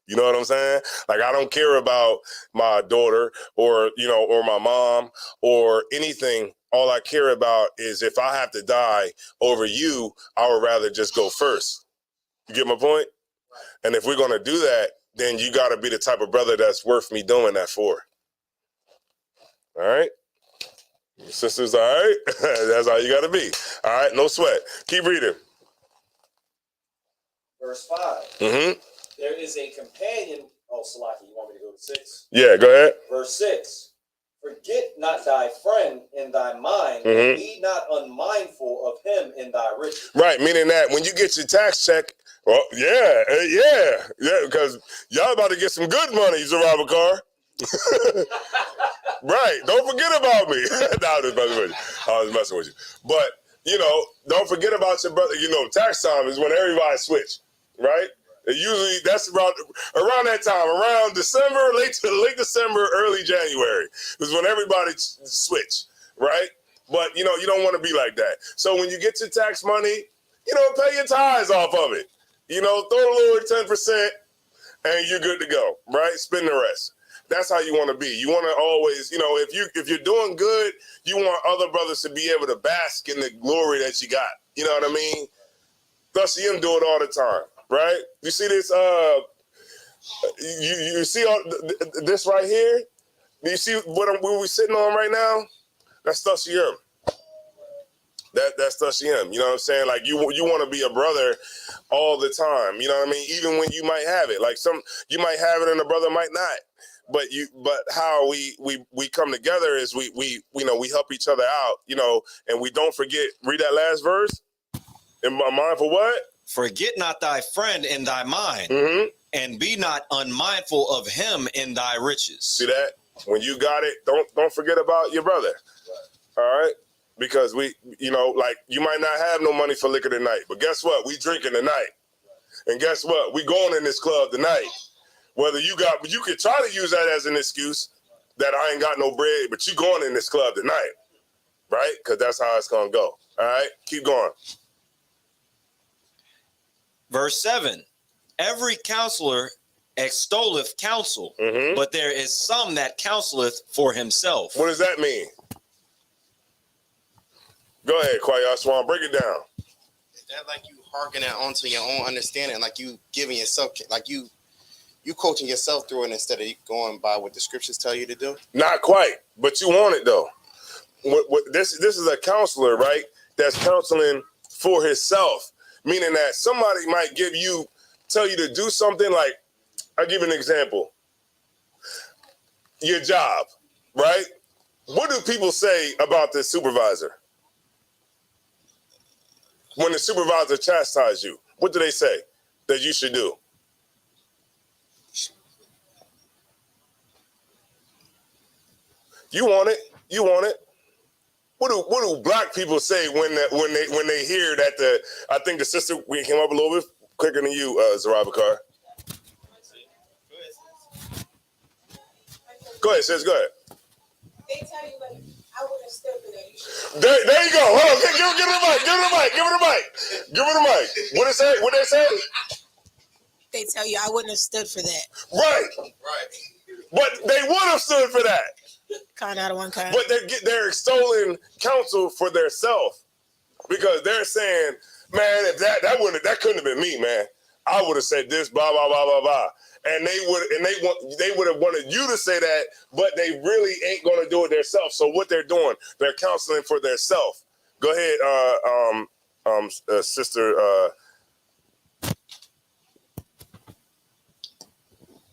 You know what I'm saying? Like, I don't care about my daughter or my mom or anything. All I care about is if I have to die over you, I would rather just go first. You get my point? And if we're going to do that, then you got to be the type of brother that's worth me doing that for. All right? Sisters, all right? That's how you got to be. All right? No sweat. Keep reading. Verse 5. Mm-hmm. There is a companion. Oh, Salaki, you want me to go to 6? Yeah, go ahead. Verse 6. Forget not thy friend in thy mind, and be not unmindful of him in thy riches. Right, meaning that when you get your tax check, well, yeah, because y'all about to get some good money, Zarabakar. Right, don't forget about me. I was messing with you. But, don't forget about your brother. Tax time is when everybody switch, right? Usually that's around that time, around December, late December, early January is when everybody switch, right? But you don't want to be like that. So when you get your tax money, pay your tithes off of it. Throw a little 10%, and you're good to go, right? Spend the rest. That's how you want to be. You want to always, if you're doing good, you want other brothers to be able to bask in the glory that you got. You know what I mean? Thus, him do it all the time. Right? You see this? You see all this right here? Do you see what we're sitting on right now? That's Thashiyam. That's Thashiyam. You know what I'm saying? Like you want to be a brother all the time. You know what I mean? Even when you might have it, like you might have it and a brother might not. But how we come together is we help each other out. And we don't forget. Read that last verse. In my mind for what? Forget not thy friend in thy mind, and be not unmindful of him in thy riches. See that? When you got it, don't forget about your brother. All right? Because we, like you might not have no money for liquor tonight, but guess what? We drinking tonight. And guess what? We going in this club tonight. Whether you could try to use that as an excuse that I ain't got no bread, but you going in this club tonight. Right? Because that's how it's going to go. All right? Keep going. Verse 7, every counselor extolleth counsel, but there is some that counseleth for himself. What does that mean? Go ahead, Kwaya Swan. Break it down. Is that like you hearkening onto your own understanding, like you giving yourself, like you coaching yourself through it instead of going by what the scriptures tell you to do? Not quite, but you want it though. This is a counselor, right? That's counseling for himself, meaning that somebody might tell you to do something. Like, I'll give you an example. Your job, right? What do people say about the supervisor? When the supervisor chastises you, what do they say that you should do? You want it. You want it. What do black people say when they hear that I think the sister we came up a little bit quicker than you, Zarabakar. Go ahead, sis. Go ahead. They tell you, like, I would have stood for that. There you go. Hold on. Give her the mic. Give her the mic. Give her the mic. Give her the mic. What they say? What they say? They tell you I wouldn't have stood for that. Right. But they would have stood for that. Kind out of one kind. But they're extolling counsel for their self because they're saying, man, if that couldn't have been me, man. I would have said this, blah blah blah blah blah, and they would have wanted you to say that, but they really ain't gonna do it themselves. So what they're doing, they're counseling for their self. Go ahead, sister.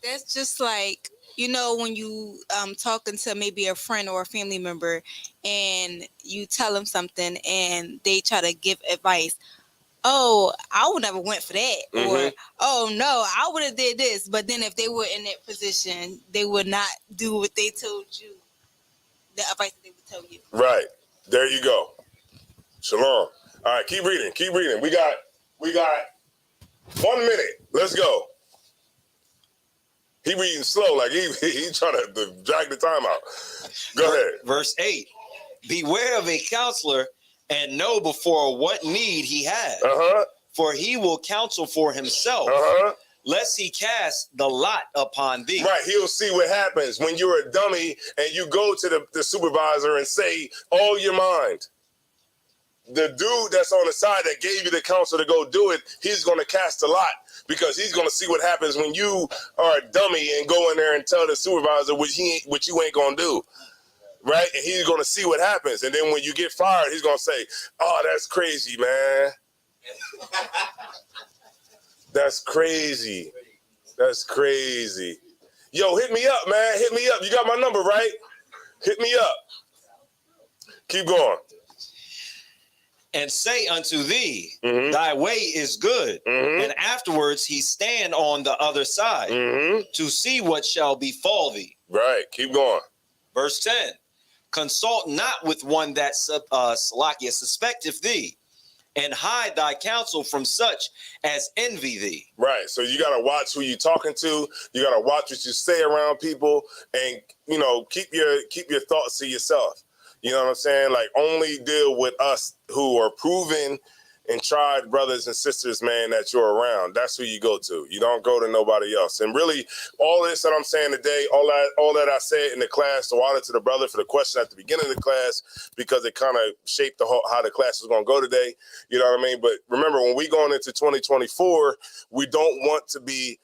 That's just like, when you talking to maybe a friend or a family member and you tell them something and they try to give advice. Oh, I would never went for that. Or, oh no, I would have did this. But then if they were in that position, they would not do what they told you, the advice that they would tell you. Right. There you go. Shalom. All right, keep reading. Keep reading. We got 1 minute. Let's go. He reading slow, like he trying to drag the time out. Go ahead. Verse 8. Beware of a counselor and know before what need he has. For he will counsel for himself, lest he cast the lot upon thee. Right, he'll see what happens when you're a dummy and you go to the supervisor and say all your mind. The dude that's on the side that gave you the counsel to go do it, he's going to cast a lot because he's going to see what happens when you are a dummy and go in there and tell the supervisor what you ain't going to do. Right? And he's going to see what happens. And then when you get fired, he's going to say, oh, that's crazy, man. That's crazy. That's crazy. Yo, hit me up, man. Hit me up. You got my number, right? Hit me up. Keep going. And say unto thee, thy way is good. And afterwards he stand on the other side to see what shall befall thee. Right. Keep going. Verse 10. Consult not with one that suspecteth thee, and hide thy counsel from such as envy thee. Right. So you got to watch who you're talking to. You got to watch what you say around people, and keep your thoughts to yourself. You know what I'm saying? Like, only deal with us who are proven and tried brothers and sisters, man, that you're around. That's who you go to. You don't go to nobody else. And really, all this that I'm saying today, all that I said in the class, so honor to the brother for the question at the beginning of the class, because it kind of shaped how the class is going to go today. You know what I mean? But remember, when we going into 2024, we don't want to be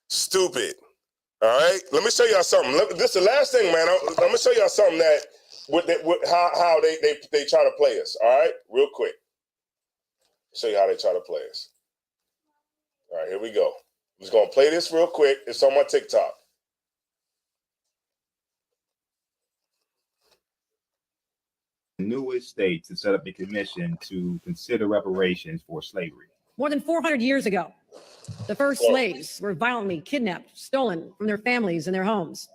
stupid. All right? Let me show y'all something. This is the last thing, man. Let me show y'all something that how they try to play us. All right? Real quick. Show you how they try to play us. All right, here we go. I'm just going to play this real quick. It's on my TikTok. The newest state to set up a commission to consider reparations for slavery. More than 400 years ago, the first slaves were violently kidnapped, stolen from their families and their homes.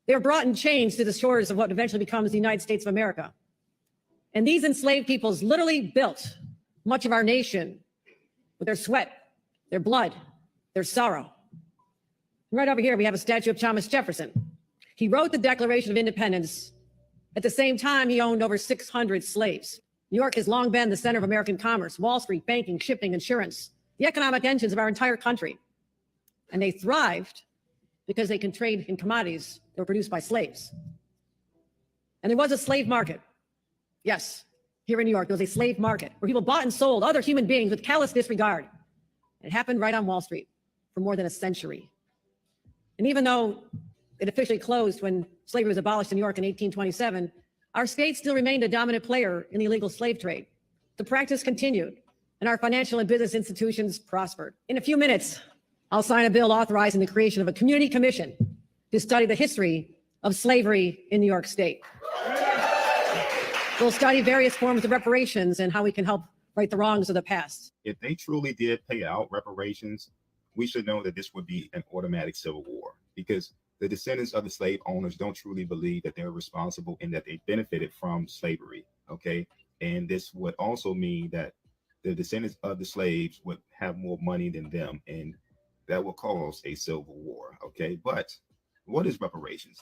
They were brought in chains to the shores of what eventually becomes the United States of America. And these enslaved peoples literally built much of our nation with their sweat, their blood, their sorrow. Right over here, we have a statue of Thomas Jefferson. He wrote the Declaration of Independence. At the same time, he owned over 600 slaves. New York has long been the center of American commerce, Wall Street, banking, shipping, insurance, the economic engines of our entire country. And they thrived because they could trade in commodities that were produced by slaves. And there was a slave market. Yes, here in New York, there was a slave market where people bought and sold other human beings with callous disregard. It happened right on Wall Street for more than a century. And even though it officially closed when slavery was abolished in New York in 1827, our state still remained a dominant player in the illegal slave trade. The practice continued, and our financial and business institutions prospered. In a few minutes, I'll sign a bill authorizing the creation of a community commission to study the history of slavery in New York State. We'll study various forms of reparations and how we can help right the wrongs of the past. If they truly did pay out reparations, we should know that this would be an automatic civil war, because the descendants of the slave owners don't truly believe that they're responsible and that they benefited from slavery, okay? And this would also mean that the descendants of the slaves would have more money than them, and that will cause a civil war, okay? But what is reparations?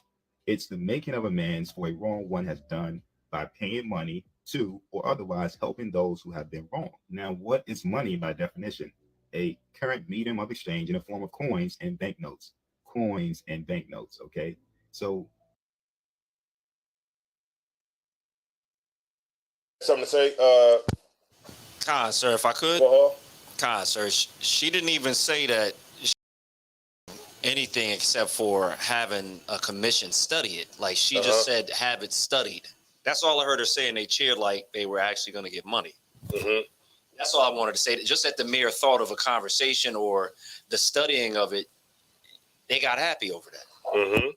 It's the making of amends for a wrong one has done by paying money to or otherwise helping those who have been wrong. Now, what is money by definition? A current medium of exchange in the form of coins and banknotes. Coins and banknotes, okay? So Something to say? Khan, sir, if I could. Uh-huh. Khan, sir, she didn't even say that anything except for having a commission study it. Like, she just said have it studied. That's all I heard her say, and they cheered like they were actually going to get money. That's all I wanted to say. Just at the mere thought of a conversation or the studying of it, they got happy over that.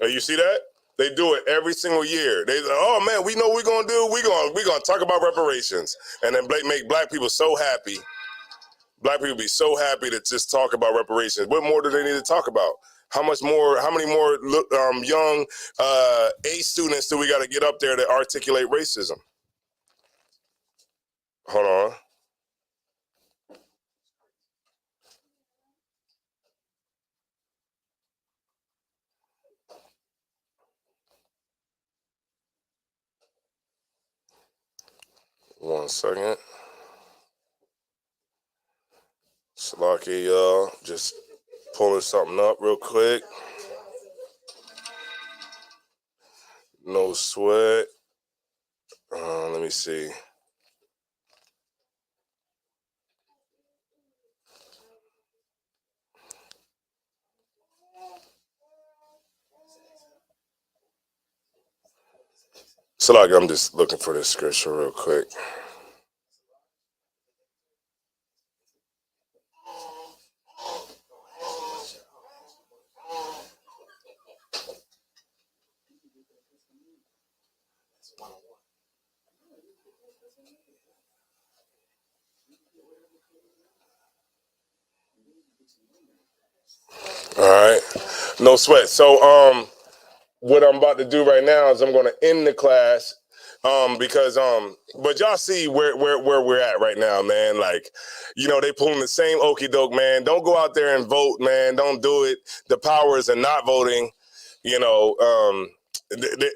You see that? They do it every single year. They, oh man, we know what we're gonna do. We're gonna talk about reparations, and then make black people so happy. Black people be so happy to just talk about reparations. What more do they need to talk about? How many more young A students do we got to get up there to articulate racism? Hold on. One second. Slocky, y'all. Just pulling something up real quick. No sweat. Let me see. Slocky, I'm just looking for this scripture real quick. All right, no sweat. So, what I'm about to do right now is I'm going to end the class, because but y'all see where we're at right now, man. Like, you know, they pulling the same okey doke, man. Don't go out there and vote, man. Don't do it. The powers are not voting. You know,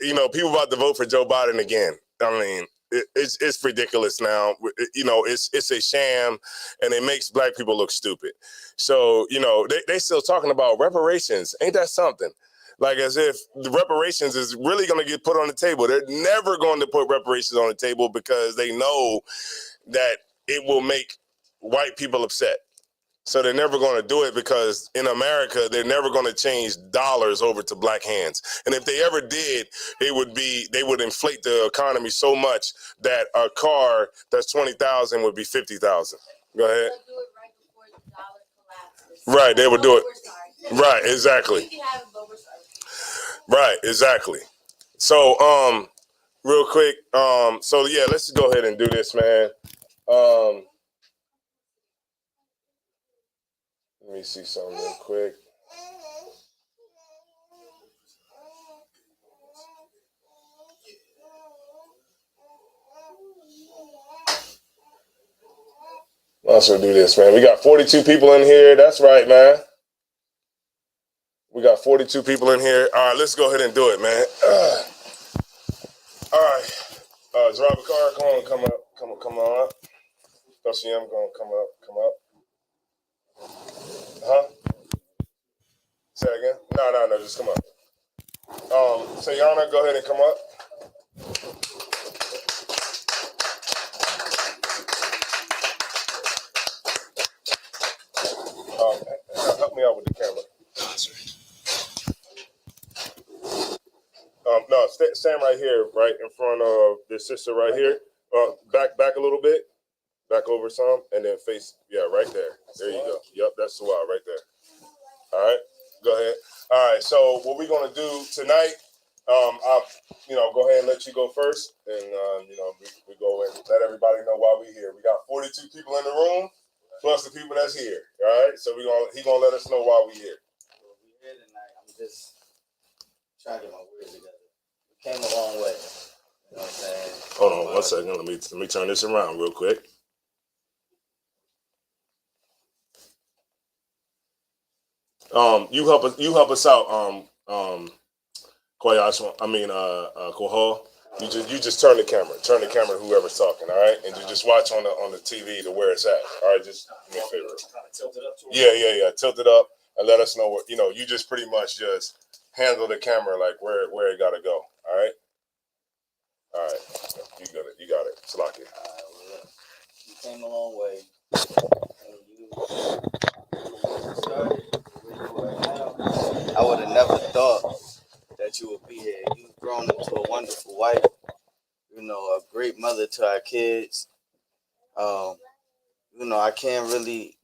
you know, people about to vote for Joe Biden again. I mean, it's ridiculous now. You know, it's a sham, and it makes black people look stupid. So, you know, they still talking about reparations. Ain't that something? Like, as if the reparations is really going to get put on the table. They're never going to put reparations on the table because they know that it will make white people upset. So they're never going to do it because in America, they're never going to change dollars over to black hands. And if they ever did, they would inflate the economy so much that a car that's $20,000 would be $50,000. Go ahead. Right, they would do it. Right, exactly. Right, exactly. So, real quick, so yeah, let's go ahead and do this, man. Let me see something real quick. Also do this, man. We got 42 people in here. That's right, man. We got 42 people in here. All right, let's go ahead and do it, man. All right. Driver car, come on up. LCM, come up. Huh? Say it again? No, just come up. Sayana, go ahead and come up. Help me out with the camera. No, stand right here, right in front of this sister right here. Back a little bit. Back over some, and then face, right there. There you go. Yep, that's the why right there. All right, go ahead. All right, so what we're gonna do tonight, I'll, go ahead and let you go first, and we go and let everybody know why we're here. We got 42 people in the room, plus the people that's here. All right, so he gonna let us know why we're here. We're here tonight. I'm just trying to get my words together. We came a long way. You know what I'm saying? Hold on 1 second. Let me turn this around real quick. You help us out, Kohal. You just turn the camera to whoever's talking, all right, and you just watch on the TV to where it's at, all right. Just do me a favor. Yeah. Tilt it up and let us know what you just pretty much just handle the camera like where it gotta go, all right. You got it. Slack it. You came a long way. I would have never thought that you would be here. You've grown into a wonderful wife, a great mother to our kids. I can't really,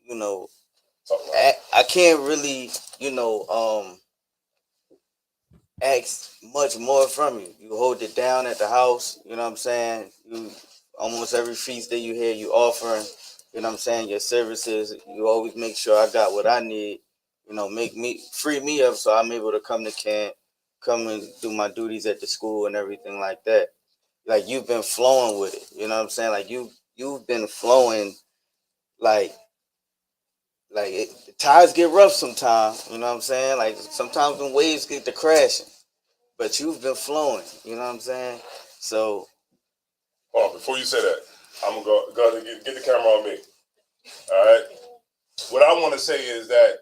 ask much more from you. You hold it down at the house, you know what I'm saying? You almost every feast that you hear, you offering, your services. You always make sure I got what I need. Free me up so I'm able to come to camp, come and do my duties at the school and everything like that. Like you've been flowing with it, you know what I'm saying? Like you've been flowing, the tides get rough sometimes, you know what I'm saying? Like sometimes when waves get to crashing, but you've been flowing, you know what I'm saying? So, Before you say that, I'm gonna go ahead and get the camera on me. All right. What I want to say is that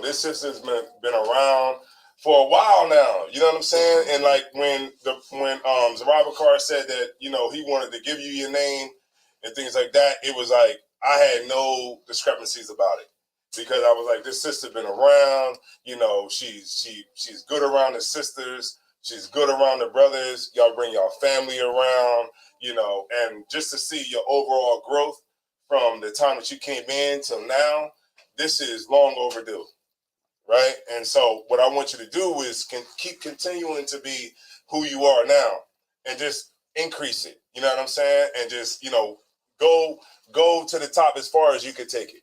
this sister's been around for a while now. You know what I'm saying? And like when Zarabakar said that he wanted to give you your name and things like that, it was like I had no discrepancies about it because I was like, this sister been around. She's good around the sisters. She's good around the brothers. Y'all bring y'all family around. And just to see your overall growth from the time that you came in till now, this is long overdue, right? And so what I want you to do is keep continuing to be who you are now and just increase it. You know what I'm saying? And just, go to the top as far as you could take it,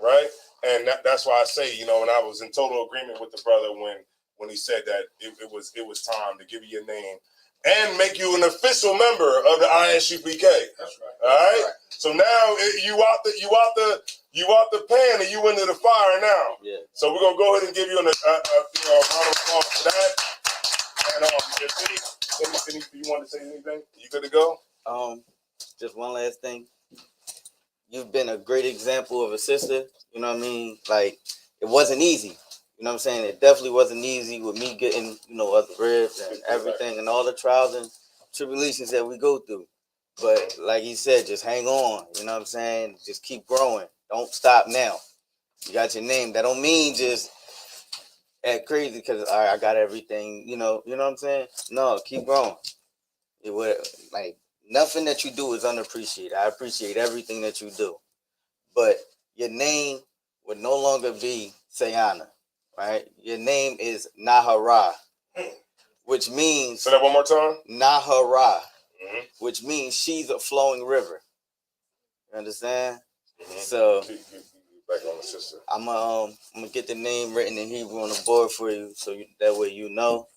right? And that's why I say, and I was in total agreement with the brother when he said that it was time to give you your name and make you an official member of the ISUPK. That's right. All right. So now you out the pan and you into the fire now. Yeah. So we're gonna go ahead and give you a round of applause for that. And if you want to say anything, you good to go? Just one last thing. You've been a great example of a sister. You know what I mean? Like it wasn't easy. You know what I'm saying? It definitely wasn't easy with me getting, other ribs and everything and all the trials and tribulations that we go through. But like he said, just hang on. You know what I'm saying? Just keep growing. Don't stop now. You got your name. That don't mean just act crazy because I got everything. You know what I'm saying? No, keep growing. It would nothing that you do is unappreciated. I appreciate everything that you do. But your name would no longer be Sayana. Right, your name is Nahara, which means. Say that one more time. Nahara, which means she's a flowing river. You understand? So back on the sister. I'm gonna get the name written in Hebrew on the board for you, so that way you know.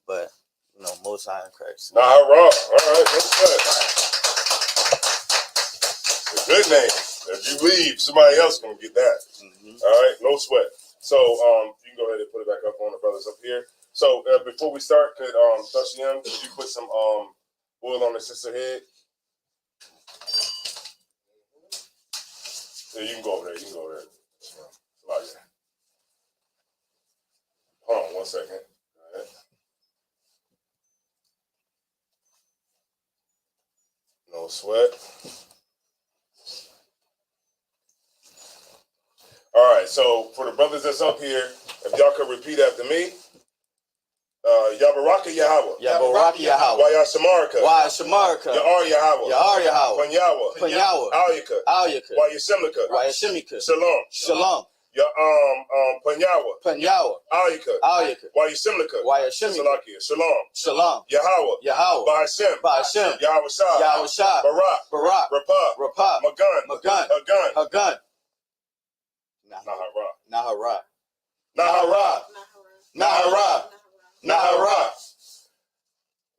But you know, Most High in Christ. Nah, all right, that's good. It's a good name. If you leave, somebody else gonna get that. All right, no sweat. So you can go ahead and put it back up on the brothers up here. So before we start, could Thashiam, could you put some oil on the sister head? Yeah, you can go over there. You can go over there. Like that. Hold on 1 second. All right. No sweat. All right, so for the brothers that's up here, if y'all could repeat after me. Yabaraka Yahweh. Yabaraka Yahweh. Waya Shamarika. Waya Shamarika. Ya'ar Yahweh. Ya'ar Yahweh. Panyawa. Panyawa. Alyaka. Alyaka. Waya Shemlika. Waya Shemika. Shalom. Shalom. Panyawa. Panyawa. Alyaka. Alyaka. Waya Shemlika. Waya Shemika. Salakia. Shalom. Shalom. Yahweh. Yahweh. Ba'ashem. Ba'ashem. Yahweh Shah. Yahweh Shah. Barak. Barak. Rapah. Rapah. Magun. Magun. Hagun. Hagun. Nahara. Nahara. Nahara. Nahara. Nahara.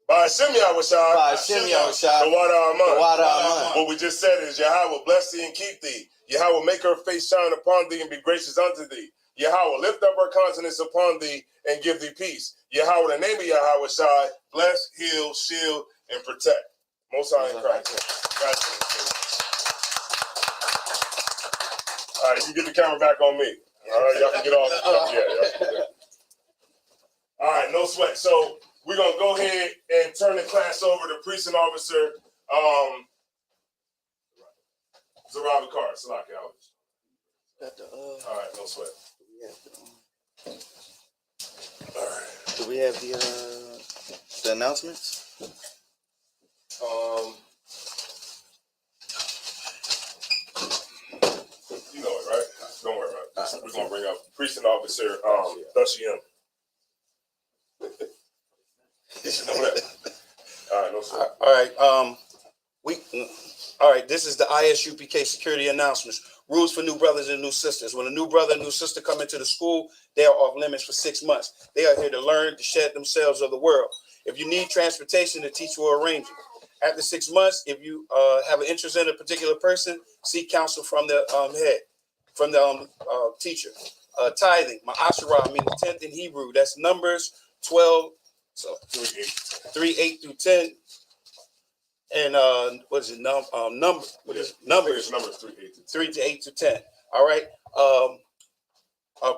Ba'ashem Yahweh Shah. Ba'ashem Yahweh Shah. The water Aman. The water Aman. What we just said is Yahweh bless thee and keep thee. Yahweh make her face shine upon thee and be gracious unto thee. Yahweh lift up her countenance upon thee and give thee peace. Yahweh, the name of Yahweh Shai, bless, heal, shield, and protect. Most High in Christ. All right, you can get the camera back on me. All right, y'all can get off. Yeah. All right, no sweat. So we're gonna go ahead and turn the class over to Precinct Officer Zara Bakar. Salaki Alex. All right, no sweat. All right. Do we have the announcements? You know it, right? Don't worry about it. We're gonna bring up Precinct Officer Thashiam. You should know that. All right, no sweat. All right. All right. This is the ISUPK security announcements. Rules for new brothers and new sisters. When a new brother and new sister come into the school, they are off limits for 6 months. They are here to learn, to shed themselves of the world. If you need transportation, the teacher will arrange it. After 6 months, if you have an interest in a particular person, seek counsel from the head, from the teacher. Tithing, ma'asharah, means 10th in Hebrew. That's Numbers 12, so 3:8 through 10. And what is it? Numbers 3 to 8 to 10. All right.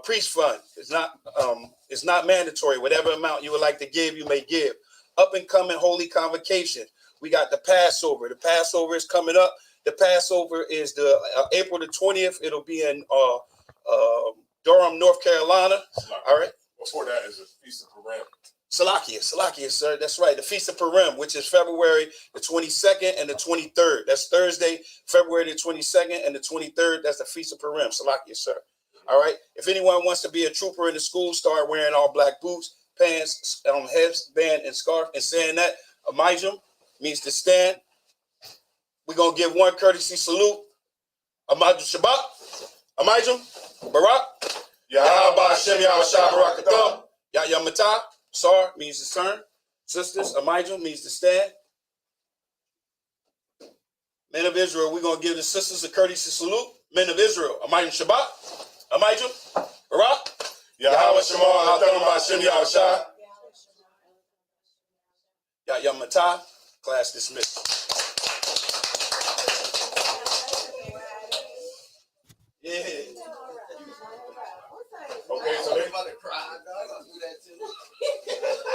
Priest fund is not mandatory. Whatever amount you would like to give, you may give. Up and coming holy convocation. We got the Passover. The Passover is coming up. The Passover is the April the 20th. It'll be in Durham, North Carolina. All right. Before that is the Feast of Purim. Salakia, sir. That's right. The Feast of Purim, which is February the 22nd and the 23rd. That's Thursday, February the 22nd and the 23rd. That's the Feast of Purim. Salakia, sir. All right. If anyone wants to be a trooper in the school, start wearing all black boots, pants, headband, and scarf. And saying that, Amijum means to stand. We're going to give one courtesy salute. Amajum Shabbat. Amijum. Barak. Yahaba Hashem Yahushua Barakatam. Yamata. Sar means to turn. Sisters, Amijum means to stand. Men of Israel, we're going to give the sisters a courtesy salute. Men of Israel, Amijum Shabbat. Amijum, Barak. Yahweh Shema, Hataram Hashem Yahushua. Yamata. Class dismissed.